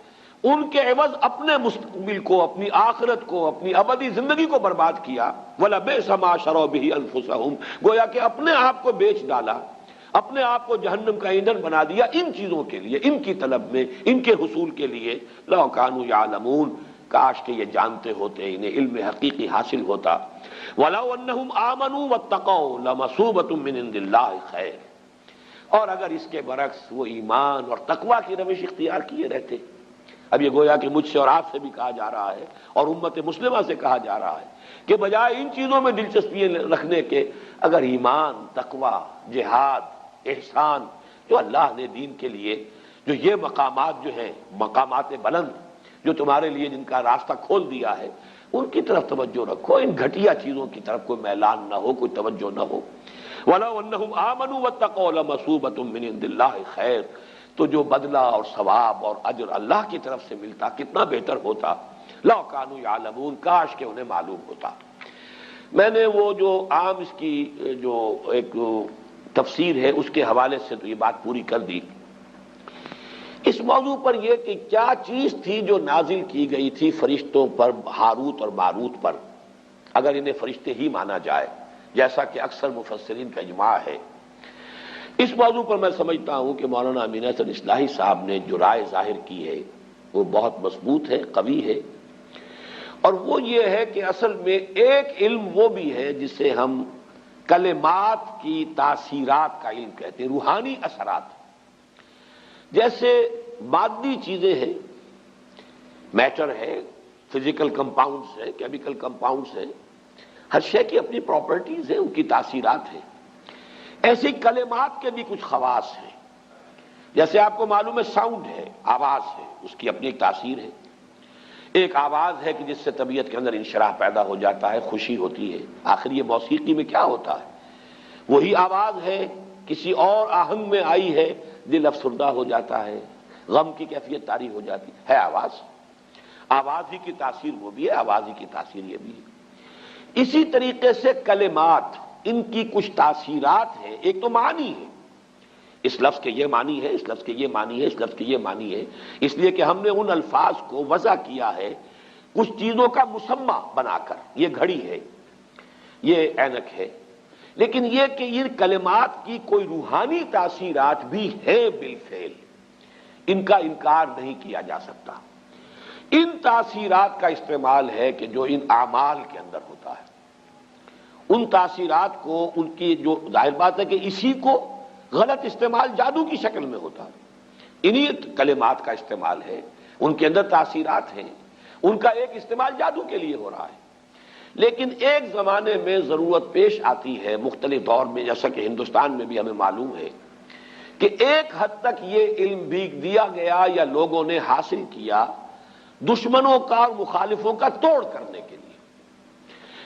ان کے عوض اپنے مستقبل کو، اپنی آخرت کو، اپنی ابدی زندگی کو برباد کیا۔ وَلَبِئْسَ مَا شَرَوْا بِهِ أَنفُسَهُمْ، گویا کہ اپنے آپ کو بیچ ڈالا، اپنے آپ کو جہنم کا ایندھن بنا دیا ان چیزوں کے لیے، ان کی طلب میں، ان کے حصول کے لیے۔ لَوْ كَانُوا يَعْلَمُونَ، کاش کہ یہ جانتے ہوتے، انہیں علم حقیقی حاصل ہوتا۔ وَلَوْ أَنَّهُمْ آمَنُوا وَاتَّقَوْا لَمَثُوبَةٌ مِّنْ عِندِ اللَّهِ خَيْرٌ، اور اگر اس کے برعکس وہ ایمان اور تقویٰ کی روش اختیار کیے رہتے۔ اب یہ گویا کہ مجھ سے اور آپ سے بھی کہا جا رہا ہے اور امت مسلمہ سے کہا جا رہا ہے کہ بجائے ان چیزوں میں دلچسپی رکھنے کے، اگر ایمان، تقویٰ، جہاد، احسان، جو اللہ نے دین کے لیے جو یہ مقامات جو ہیں، مقامات بلند جو تمہارے لیے جن کا راستہ کھول دیا ہے، ان کی طرف توجہ رکھو، ان گھٹیا چیزوں کی طرف کوئی میلان نہ ہو، کوئی توجہ نہ ہو۔ وَلَوْ أَنَّهُمْ آمَنُوا وَاتَّقَوْا لَمَثُوبَةٌ مِّنْ عِندِ اللَّهِ خَيْرٌ، تو جو بدلہ اور ثواب اور اجر اللہ کی طرف سے ملتا کتنا بہتر ہوتا۔ لَوْ كَانُوا يَعْلَمُونَ، کاش کہ انہیں معلوم ہوتا۔ میں نے وہ جو عام اس کی جو ایک تفسیر ہے اس کے حوالے سے تو یہ بات پوری کر دی۔ اس موضوع پر یہ کہ کیا چیز تھی جو نازل کی گئی تھی فرشتوں پر، ہاروت اور ماروت پر، اگر انہیں فرشتے ہی مانا جائے جیسا کہ اکثر مفسرین کا اجماع ہے۔ اس موضوع پر میں سمجھتا ہوں کہ مولانا امین احسن اصلاحی صاحب نے جو رائے ظاہر کی ہے وہ بہت مضبوط ہے، قوی ہے، اور وہ یہ ہے کہ اصل میں ایک علم وہ بھی ہے جسے ہم کلمات کی تاثیرات کا علم کہتے ہیں، روحانی اثرات۔ جیسے مادی چیزیں ہیں، میٹر ہے، فزیکل کمپاؤنڈز ہیں، کیمیکل کمپاؤنڈز ہیں، ہر شے کی اپنی پراپرٹیز ہیں، ان کی تاثیرات ہیں۔ ایسی کلمات کے بھی کچھ خواص ہیں۔ جیسے آپ کو معلوم ہے ساؤنڈ ہے، آواز ہے، اس کی اپنی ایک تاثیر ہے۔ ایک آواز ہے کہ جس سے طبیعت کے اندر انشراح پیدا ہو جاتا ہے، خوشی ہوتی ہے۔ آخر یہ موسیقی میں کیا ہوتا ہے؟ وہی آواز ہے، کسی اور آہنگ میں آئی ہے، دل افسردہ ہو جاتا ہے، غم کی کیفیت طاری ہو جاتی ہے آواز۔ آواز ہی کی تاثیر وہ بھی ہے، آواز ہی کی تاثیر یہ بھی ہے۔ اسی طریقے سے کلمات، ان کی کچھ تاثیرات ہیں۔ ایک تو معنی ہے، اس لفظ کے یہ معنی ہے، اس لفظ کے یہ معنی ہے، اس لفظ کے یہ معنی ہے، اس لیے کہ ہم نے ان الفاظ کو وضع کیا ہے کچھ چیزوں کا مسمى بنا کر۔ یہ گھڑی ہے، یہ اینک ہے، لیکن یہ کہ ان کلمات کی کوئی روحانی تاثیرات بھی ہیں بالفعل، ان کا انکار نہیں کیا جا سکتا۔ ان تاثیرات کا استعمال ہے کہ جو ان اعمال کے اندر ہوتا ہے، ان تاثیرات کو، ان کی جو ظاہر بات ہے کہ اسی کو غلط استعمال جادو کی شکل میں ہوتا ہے، انہی کلمات کا استعمال ہے، ان کے اندر تاثیرات ہیں، ان کا ایک استعمال جادو کے لیے ہو رہا ہے۔ لیکن ایک زمانے میں ضرورت پیش آتی ہے مختلف دور میں، جیسا کہ ہندوستان میں بھی ہمیں معلوم ہے کہ ایک حد تک یہ علم بھی دیا گیا یا لوگوں نے حاصل کیا دشمنوں کا اور مخالفوں کا توڑ کرنے کے لیے۔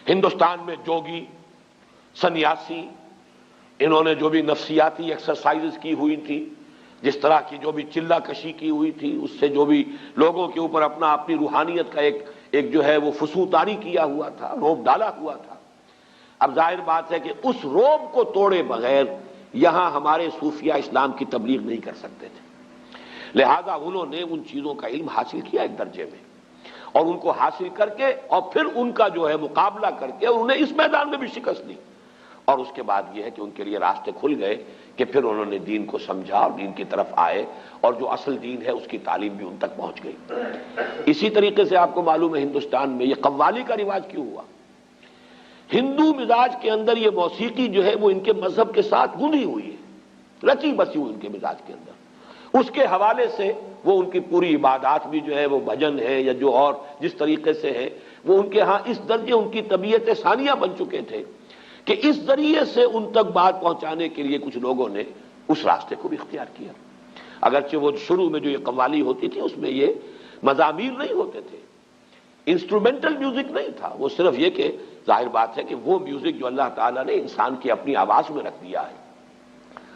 ہندوستان میں جوگی، سنیاسی، انہوں نے جو بھی نفسیاتی ایکسرسائزز کی ہوئی تھی، جس طرح کی جو بھی چلہ کشی کی ہوئی تھی، اس سے جو بھی لوگوں کے اوپر اپنی روحانیت کا ایک جو ہے وہ فسوطاری کیا ہوا تھا، روب ڈالا ہوا تھا۔ اب ظاہر بات ہے کہ اس روب کو توڑے بغیر یہاں ہمارے صوفیہ اسلام کی تبلیغ نہیں کر سکتے تھے، لہذا انہوں نے ان چیزوں کا علم حاصل کیا ایک درجے میں، اور ان کو حاصل کر کے اور پھر ان کا جو ہے مقابلہ کر کے اور انہیں اس میدان میں بھی شکست دی، اور اس کے بعد یہ ہے کہ ان کے لیے راستے کھل گئے کہ پھر انہوں نے دین کو سمجھا اور دین کی طرف آئے، اور جو اصل دین ہے اس کی تعلیم بھی ان تک پہنچ گئی۔ اسی طریقے سے آپ کو معلوم ہے ہندوستان میں یہ قوالی کا رواج کیوں ہوا؟ ہندو مزاج کے اندر یہ موسیقی جو ہے وہ ان کے مذہب کے ساتھ گندھی ہوئی ہے، رچی بسی ہوئی ان کے مزاج کے اندر، اس کے حوالے سے وہ ان کی پوری عبادات بھی جو ہے وہ بھجن ہے یا جو اور جس طریقے سے ہے، وہ ان کے ہاں اس درجے ان کی طبیعت ثانیہ بن چکے تھے کہ اس ذریعے سے ان تک بات پہنچانے کے لیے کچھ لوگوں نے اس راستے کو بھی اختیار کیا۔ اگرچہ وہ شروع میں جو یہ قوالی ہوتی تھی اس میں یہ مزامیر نہیں ہوتے تھے، انسٹرومنٹل میوزک نہیں تھا، وہ صرف یہ کہ ظاہر بات ہے کہ وہ میوزک جو اللہ تعالیٰ نے انسان کی اپنی آواز میں رکھ دیا ہے،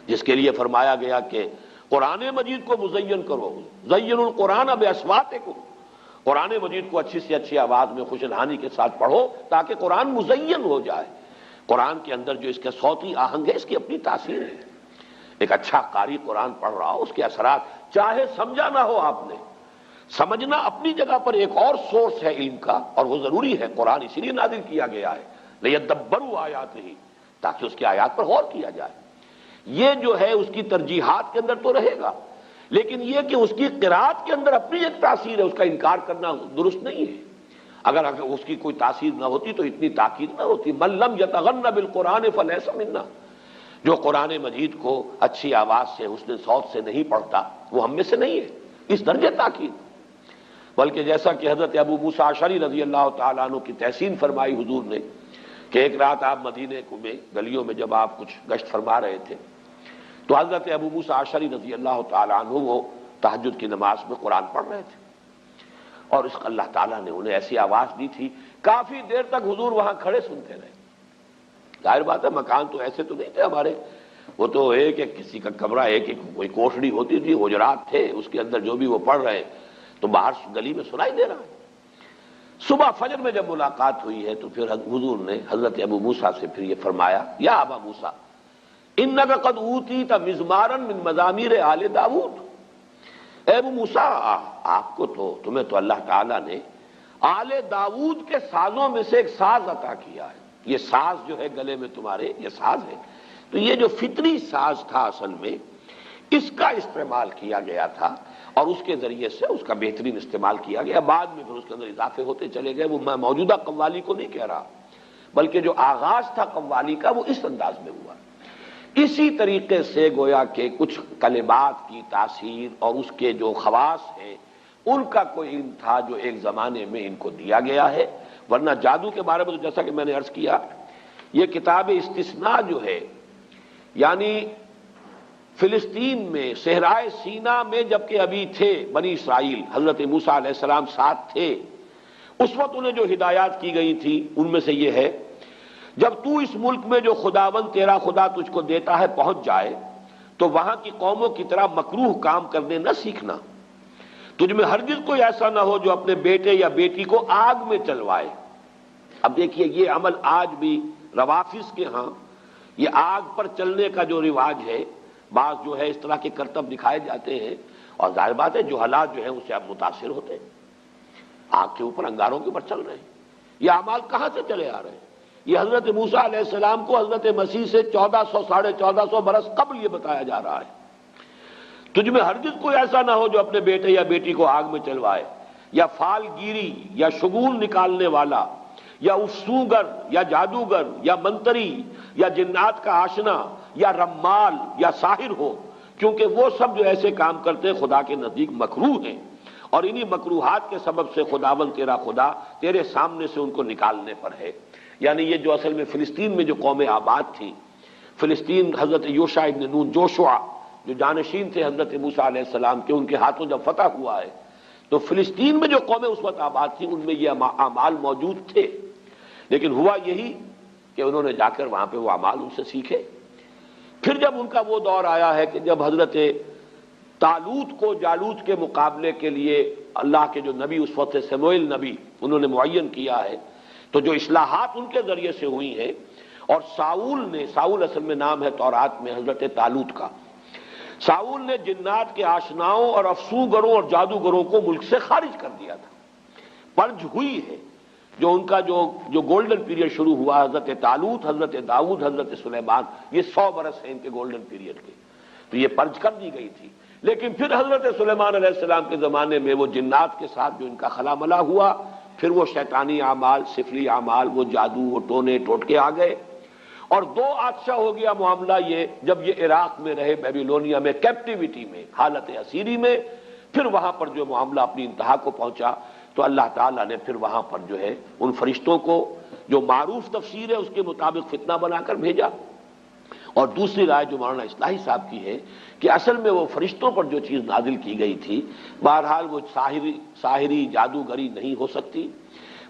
جس کے لیے فرمایا گیا کہ قرآن مجید کو مزین کرو، زین القرآن باصواتکم، قرآن مجید کو اچھی سے اچھی آواز میں خوش الحانی کے ساتھ پڑھو تاکہ قرآن مزین ہو جائے۔ قرآن کے اندر جو اس کا صوتی آہنگ ہے اس کی اپنی تاثیر ہے۔ ایک اچھا قاری قرآن پڑھ رہا ہو، اس کے اثرات چاہے سمجھا نہ ہو آپ نے، سمجھنا اپنی جگہ پر ایک اور سورس ہے علم کا، اور وہ ضروری ہے، قرآن اسی لیے نازل کیا گیا ہے لیدبروا آیاتہ، تاکہ اس کی آیات پر غور کیا جائے۔ یہ جو ہے اس کی ترجیحات کے اندر تو رہے گا، لیکن یہ کہ اس کی قرات کے اندر اپنی ایک تاثیر ہے، اس کا انکار کرنا درست نہیں ہے۔ اگر اس کی کوئی تاثیر نہ ہوتی تو اتنی تاکید نہ ہوتی۔ من لم یتغن بالقرآن فلیس منا، جو قرآن مجید کو اچھی آواز سے حسن صوت سے نہیں پڑھتا وہ ہم میں سے نہیں ہے، اس درجے تاکید۔ بلکہ جیسا کہ حضرت ابو موسیٰ اشعری رضی اللہ تعالیٰ عنہ کی تحسین فرمائی حضور نے کہ ایک رات آپ مدینے میں گلیوں میں جب آپ کچھ گشت فرما رہے تھے تو حضرت ابو موسیٰ اشعری رضی اللہ تعالیٰ عنہ وہ تہجد کی نماز میں قرآن پڑھ رہے تھے، اور اس اللہ تعالیٰ نے انہیں ایسی آواز دی تھی کافی دیر تک حضور وہاں کھڑے سنتے رہے۔ ظاہر بات ہے مکان تو ایسے تو نہیں تھے ہمارے، وہ تو ایک ایک کسی کا کمرہ، ایک ایک کوئی کوٹھڑی ہوتی تھی، حجرات تھے، اس کے اندر جو بھی وہ پڑھ رہے تو باہر گلی میں سنائی دے رہا ہے۔ صبح فجر میں جب ملاقات ہوئی ہے تو پھر حضور نے حضرت ابو موسیٰ سے پھر یہ فرمایا، یا ابا موسیٰ انک قد اوتیت مزمارا من مزامیر آل داؤد، اے ابو موسیٰ آپ کو تو تمہیں تو اللہ تعالیٰ نے آل داؤد کے سازوں میں سے ایک ساز عطا کیا ہے، یہ ساز جو ہے گلے میں تمہارے یہ ساز ہے، تو یہ جو فطری ساز تھا اصل میں اس کا استعمال کیا گیا تھا، اور اس کے ذریعے سے اس کا بہترین استعمال کیا گیا، بعد میں پھر اس کے اندر اضافے ہوتے چلے گئے۔ وہ میں موجودہ قوالی کو نہیں کہہ رہا، بلکہ جو آغاز تھا قوالی کا وہ اس انداز میں ہوا۔ اسی طریقے سے گویا کہ کچھ کلمات کی تاثیر اور اس کے جو خواص ہیں ان کا کوئی علم تھا جو ایک زمانے میں ان کو دیا گیا ہے، ورنہ جادو کے بارے میں تو جیسا کہ میں نے عرض کیا، یہ کتاب استثناء جو ہے، یعنی فلسطین میں صحرائے سینا میں جبکہ ابھی تھے بنی اسرائیل، حضرت موسیٰ علیہ السلام ساتھ تھے، اس وقت انہیں جو ہدایات کی گئی تھی ان میں سے یہ ہے، جب تو اس ملک میں جو خداوند تیرا خدا تجھ کو دیتا ہے پہنچ جائے تو وہاں کی قوموں کی طرح مکروہ کام کرنے نہ سیکھنا، تجھ میں ہرگز کوئی ایسا نہ ہو جو اپنے بیٹے یا بیٹی کو آگ میں چلوائے۔ اب دیکھیے یہ عمل آج بھی روافظ کے ہاں یہ آگ پر چلنے کا جو رواج ہے، بعض جو ہے اس طرح کے کرتب دکھائے جاتے ہیں، اور ظاہر بات ہے جو حالات جو ہیں اس سے آپ متاثر ہوتے ہیں، آگ کے اوپر انگاروں کے اوپر چل رہے ہیں۔ یہ اعمال کہاں سے چلے آ رہے ہیں؟ یہ حضرت موسیٰ علیہ السلام کو حضرت مسیح سے 1400 برس قبل یہ بتایا جا رہا ہے، تجھ میں ہرگز کوئی ایسا نہ ہو جو اپنے بیٹے یا بیٹی کو آگ میں چلوائے، یا فال گیری یا شگون نکالنے والا یا افسونگر یا جادوگر یا منتری یا جنات کا آشنا یا رمال یا ساحر ہو، کیونکہ وہ سب جو ایسے کام کرتے ہیں خدا کے نزدیک مکروہ ہیں، اور انہی مکروہات کے سبب سے خداوند تیرا خدا تیرے سامنے سے ان کو نکالنے پر ہے۔ یعنی یہ جو اصل میں فلسطین میں جو قوم آباد تھی، فلسطین حضرت یوشع ابن نون جوشع جو جانشین تھے حضرت موسیٰ علیہ السلام کے، ان کے ہاتھوں جب فتح ہوا ہے تو فلسطین میں جو قومیں اس وقت آباد تھیں ان میں یہ اعمال موجود تھے، لیکن ہوا یہی کہ انہوں نے جا کر وہاں پہ وہ اعمال ان سے سیکھے۔ پھر جب ان کا وہ دور آیا ہے کہ جب حضرت طالوت کو جالوت کے مقابلے کے لیے اللہ کے جو نبی اس وقت سموئیل نبی انہوں نے معین کیا ہے، تو جو اصلاحات ان کے ذریعے سے ہوئی ہیں، اور ساؤل اصل میں نام ہے تورات میں حضرت طالوت کا، ساؤل نے جنات کے آشناؤں اور افسوگروں اور جادوگروں کو ملک سے خارج کر دیا تھا۔ پرج ہوئی ہے جو ان کا جو گولڈن پیریڈ شروع ہوا، حضرت طالوت، حضرت داؤد، حضرت سلیمان، یہ 100 برس ہیں ان کے گولڈن پیریڈ کے، تو یہ پرج کر دی گئی تھی۔ لیکن پھر حضرت سلیمان علیہ السلام کے زمانے میں وہ جنات کے ساتھ جو ان کا خلا ملا ہوا، پھر وہ شیطانی اعمال، سفلی اعمال، وہ جادو، وہ ٹونے ٹوٹکے آ گئے، اور 2 آتشہ ہو گیا معاملہ یہ جب یہ عراق میں رہے، بیبیلونیا میں کیپٹیوٹی میں، حالت اسیری میں، پھر وہاں پر جو معاملہ اپنی انتہا کو پہنچا تو اللہ تعالیٰ نے پھر وہاں پر جو ہے ان فرشتوں کو جو معروف تفسیر ہے اس کے مطابق فتنہ بنا کر بھیجا، اور دوسری رائے جو مولانا اصلاحی صاحب کی ہے کہ اصل میں وہ فرشتوں پر جو چیز نازل کی گئی تھی، بہرحال وہ ساحری جادوگری نہیں ہو سکتی،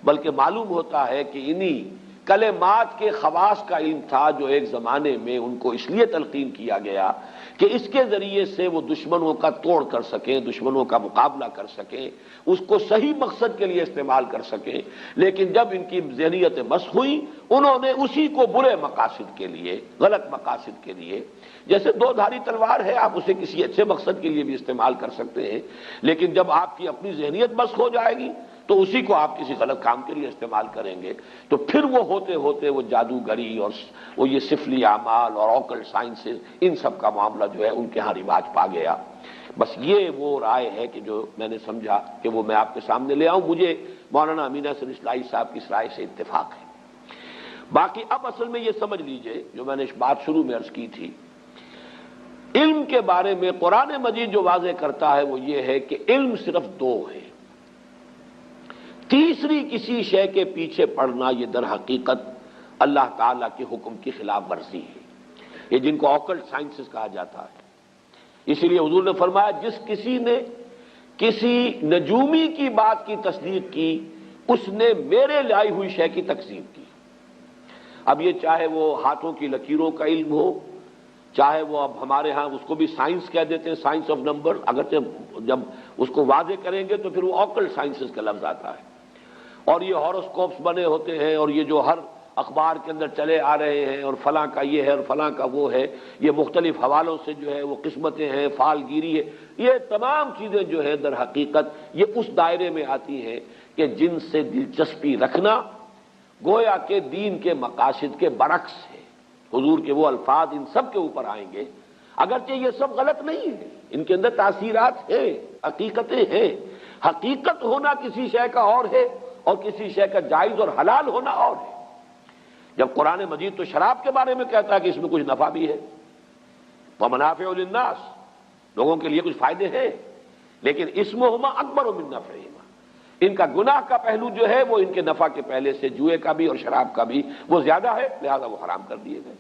بلکہ معلوم ہوتا ہے کہ انہی کلمات کے خواص کا علم تھا جو ایک زمانے میں ان کو اس لیے تلقین کیا گیا کہ اس کے ذریعے سے وہ دشمنوں کا توڑ کر سکیں، دشمنوں کا مقابلہ کر سکیں، اس کو صحیح مقصد کے لیے استعمال کر سکیں۔ لیکن جب ان کی ذہنیت مسخ ہوئی، انہوں نے اسی کو برے مقاصد کے لیے، غلط مقاصد کے لیے، جیسے دو دھاری تلوار ہے، آپ اسے کسی اچھے مقصد کے لیے بھی استعمال کر سکتے ہیں، لیکن جب آپ کی اپنی ذہنیت مسخ ہو جائے گی تو اسی کو آپ کسی غلط کام کے لیے استعمال کریں گے، تو پھر وہ ہوتے ہوتے وہ جادوگری اور وہ یہ سفلی اعمال اور آکلٹ سائنسز، ان سب کا معاملہ جو ہے ان کے ہاں رواج پا گیا۔ بس یہ وہ رائے ہے کہ جو میں نے سمجھا کہ وہ میں آپ کے سامنے لے آؤں۔ مجھے مولانا امین احسن اصلاحی صاحب کی اس رائے سے اتفاق ہے۔ باقی اب اصل میں یہ سمجھ لیجئے، جو میں نے اس بات شروع میں عرض کی تھی، علم کے بارے میں قرآن مجید جو واضح کرتا ہے وہ یہ ہے کہ علم صرف دو ہے، تیسری کسی شے کے پیچھے پڑنا یہ در حقیقت اللہ تعالیٰ کے حکم کی خلاف ورزی ہے، یہ جن کو آکلٹ سائنسز کہا جاتا ہے۔ اسی لیے حضور نے فرمایا جس کسی نے کسی نجومی کی بات کی تصدیق کی، اس نے میرے لائی ہوئی شے کی تکذیب کی۔ اب یہ چاہے وہ ہاتھوں کی لکیروں کا علم ہو، چاہے وہ اب ہمارے ہاں اس کو بھی سائنس کہہ دیتے ہیں، سائنس آف نمبر، اگرچہ جب اس کو واضح کریں گے تو پھر وہ آکلٹ سائنسز کا لفظ آتا ہے، اور یہ ہاروسکوپس بنے ہوتے ہیں، اور یہ جو ہر اخبار کے اندر چلے آ رہے ہیں، اور فلاں کا یہ ہے اور فلاں کا وہ ہے، یہ مختلف حوالوں سے جو ہے وہ قسمتیں ہیں، فال گیری ہے، یہ تمام چیزیں جو ہے در حقیقت یہ اس دائرے میں آتی ہیں کہ جن سے دلچسپی رکھنا گویا کہ دین کے مقاصد کے برعکس ہے۔ حضور کے وہ الفاظ ان سب کے اوپر آئیں گے، اگرچہ یہ سب غلط نہیں ہے، ان کے اندر تاثیرات ہیں، حقیقتیں ہیں۔ حقیقت ہونا کسی شے کا اور ہے، اور کسی شے کا جائز اور حلال ہونا اور ہے۔ جب قرآن مجید تو شراب کے بارے میں کہتا ہے کہ اس میں کچھ نفع بھی ہے، وَمَنَافِعُ لِلنَّاسِ، لوگوں کے لیے کچھ فائدے ہیں، لیکن اسمہما اکبر من نفعہما، ان کا گناہ کا پہلو جو ہے وہ ان کے نفع کے پہلے سے جوئے کا بھی اور شراب کا بھی وہ زیادہ ہے، لہذا وہ حرام کر دیے گئے۔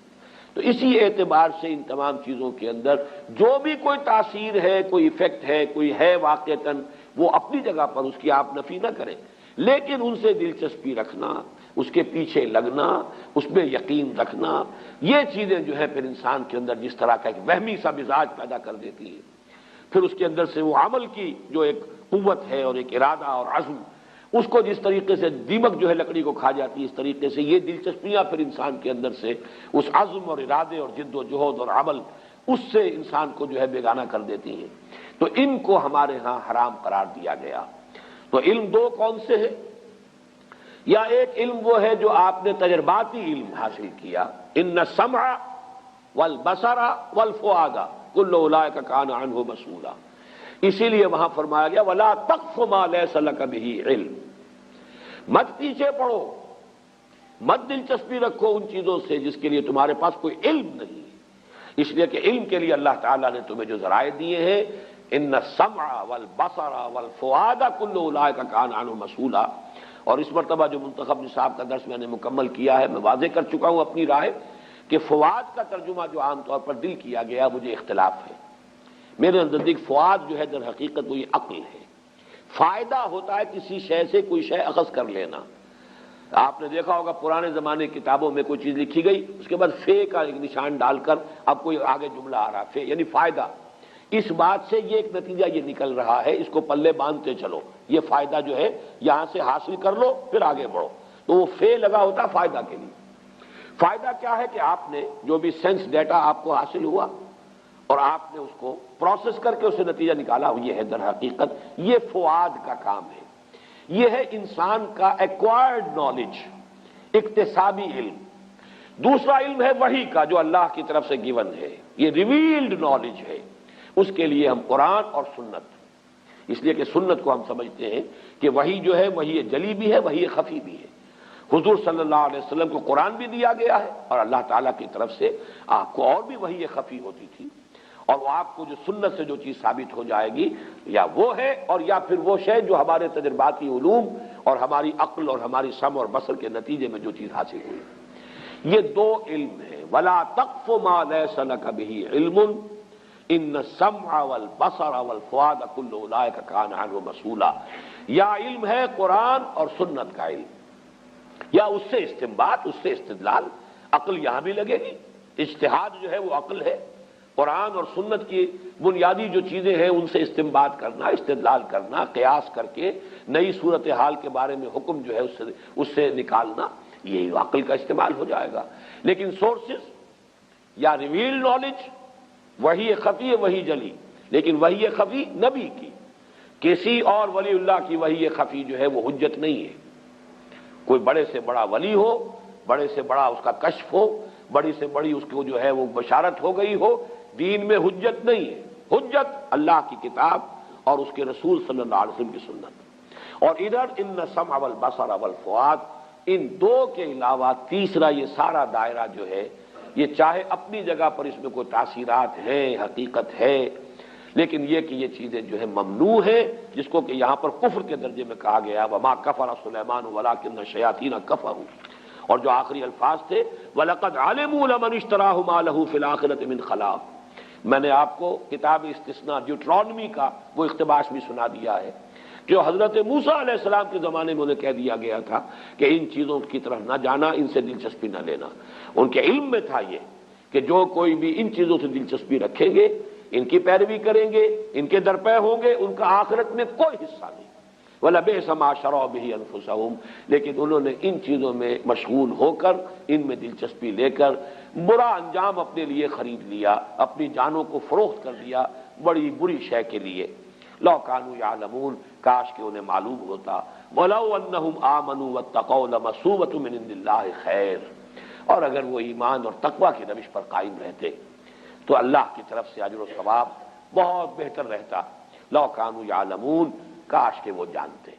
تو اسی اعتبار سے ان تمام چیزوں کے اندر جو بھی کوئی تاثیر ہے، کوئی ایفیکٹ ہے، کوئی ہے واقعتاً، وہ اپنی جگہ پر اس کی آپ نفی نہ کریں، لیکن ان سے دلچسپی رکھنا، اس کے پیچھے لگنا، اس میں یقین رکھنا، یہ چیزیں جو ہے پھر انسان کے اندر جس طرح کا ایک وہمی سا مزاج پیدا کر دیتی ہے، پھر اس کے اندر سے وہ عمل کی جو ایک قوت ہے اور ایک ارادہ اور عزم، اس کو جس طریقے سے دیمک جو ہے لکڑی کو کھا جاتی ہے، اس طریقے سے یہ دلچسپیاں پھر انسان کے اندر سے اس عزم اور ارادے اور جد و جہد اور عمل، اس سے انسان کو جو ہے بیگانہ کر دیتی ہیں۔ تو ان کو ہمارے ہاں حرام قرار دیا گیا۔ تو علم دو کون سے ہیں؟ یا ایک علم وہ ہے جو آپ نے تجرباتی علم حاصل کیا، ان السمع والبصر والفؤاد کل اولئک کان عنہ مسئولا، اسی لیے وہاں فرمایا گیا ولا تقف ما لیس لک بہ علم، مت پیچھے پڑو، مت دلچسپی رکھو ان چیزوں سے جس کے لیے تمہارے پاس کوئی علم نہیں، اس لیے کہ علم کے لیے اللہ تعالیٰ نے تمہیں جو ذرائع دیے ہیں، ان السمع والبصر والفؤاد کل اولئک کان عنہ مسئولا۔ اور اس مرتبہ جو منتخب نصاب کا درس میں نے مکمل کیا ہے، میں واضح کر چکا ہوں اپنی رائے کہ فؤاد کا ترجمہ جو عام طور پر دل کیا گیا، مجھے اختلاف ہے۔ میرے نزدیک فؤاد جو ہے در حقیقت وہ یہ عقل ہے۔ فائدہ ہوتا ہے کسی شے سے کوئی شے اخذ کر لینا۔ آپ نے دیکھا ہوگا پرانے زمانے کی کتابوں میں کوئی چیز لکھی گئی، اس کے بعد فے کا ایک نشان ڈال کر اب کوئی آگے جملہ آ رہا، فے یعنی فائدہ۔ اس بات سے یہ ایک نتیجہ یہ نکل رہا ہے، اس کو پلے باندھتے چلو، یہ فائدہ جو ہے یہاں سے حاصل کر لو پھر آگے بڑھو، تو وہ فے لگا ہوتا فائدہ کے لیے۔ فائدہ کیا ہے کہ آپ نے جو بھی سینس ڈیٹا آپ کو حاصل ہوا اور آپ نے اس کو پروسیس کر کے اسے نتیجہ نکالا، یہ ہے در حقیقت یہ فؤاد کا کام ہے۔ یہ ہے انسان کا ایکوائرڈ نالج، اکتسابی علم۔ دوسرا علم ہے وحی کا جو اللہ کی طرف سے گیون ہے، یہ ریویلڈ نالج ہے، اس کے لیے ہم قرآن اور سنت، اس لیے کہ سنت کو ہم سمجھتے ہیں کہ وحی جو ہے وحی جلی بھی ہے، وحی خفی بھی ہے۔ حضور صلی اللہ علیہ وسلم کو قرآن بھی دیا گیا ہے، اور اللہ تعالیٰ کی طرف سے آپ کو اور بھی وحی خفی ہوتی تھی، اور وہ آپ کو جو سنت سے جو چیز ثابت ہو جائے گی یا وہ ہے، اور یا پھر وہ شے جو ہمارے تجرباتی علوم اور ہماری عقل اور ہماری سمع اور بصر کے نتیجے میں جو چیز حاصل ہوئی۔ یہ دو علم ہیں، ولا تقف ما لیس لک بہ علم ان السمع والبصر والفؤاد کل اولئک کان عنہ مسئولا. یا علم ہے قرآن اور سنت کا علم، یا اس سے استنباط، اس سے استدلال. عقل یہاں بھی لگے گی، اجتہاد جو ہے وہ عقل ہے. قرآن اور سنت کی بنیادی جو چیزیں ہیں ان سے استنباط کرنا، استدلال کرنا، قیاس کر کے نئی صورتحال کے بارے میں حکم جو ہے اس سے نکالنا، یہ عقل کا استعمال ہو جائے گا. لیکن سورسز یا ریویل نالج، وحی خفی وحی جلی، لیکن وحی خفی نبی کی، کسی اور ولی اللہ کی وحی خفی جو ہے وہ حجت نہیں ہے. کوئی بڑے سے بڑا ولی ہو، بڑے سے بڑا اس کا کشف ہو، بڑی سے بڑی اس کو جو ہے وہ بشارت ہو گئی ہو، دین میں حجت نہیں ہے. حجت اللہ کی کتاب اور اس کے رسول صلی اللہ علیہ وسلم کی سنت. اور ادھر ان السمع والبصر والفؤاد، ان دو کے علاوہ تیسرا یہ سارا دائرہ جو ہے، یہ چاہے اپنی جگہ پر اس میں کوئی تاثیرات ہیں، حقیقت ہے، لیکن یہ کہ یہ چیزیں جو ہے ممنوع ہے، جس کو کہ یہاں پر کفر کے درجے میں کہا گیا وما کفر سلیمان ولکن الشیاطین کفروا. اور جو آخری الفاظ تھے وَلَقَدْ عَلِمُوا لَمَنِ اشْتَرَاهُ مَا لَهُ فِي الْآخِرَةِ مِنْ خَلَاقٍ. میں نے آپ کو کتاب استثناء ڈیوٹرانومی کا وہ اقتباس بھی سنا دیا ہے، جو حضرت موسیٰ علیہ السلام کے زمانے میں انہیں کہہ دیا گیا تھا کہ ان چیزوں کی طرف نہ جانا، ان سے دلچسپی نہ لینا. ان کے علم میں تھا یہ کہ جو کوئی بھی ان چیزوں سے دلچسپی رکھیں گے، ان کی پیروی کریں گے، ان کے درپے ہوں گے، ان کا آخرت میں کوئی حصہ نہیں. وَلَبِئْسَ مَا شَرَوْا بِهِ أَنفُسَهُمْ. لیکن انہوں نے ان چیزوں میں مشغول ہو کر، ان میں دلچسپی لے کر برا انجام اپنے لیے خرید لیا، اپنی جانوں کو فروخت کر دیا بڑی بری شے کے لیے. لَوْ كَانُوا يَعْلَمُونَ، کاش کہ انہیں معلوم ہوتا. وَلَوْ أَنَّهُمْ آمَنُوا وَاتَّقَوْا لَمَثُوبَةٌ مِّنْ عِندِ اللَّهِ خَيْرٌ. اور اگر وہ ایمان اور تقوی کی روش پر قائم رہتے تو اللہ کی طرف سے اجر و ثواب بہت بہتر رہتا. لَوْ كَانُوا يَعْلَمُونَ، کاش کہ وہ جانتے.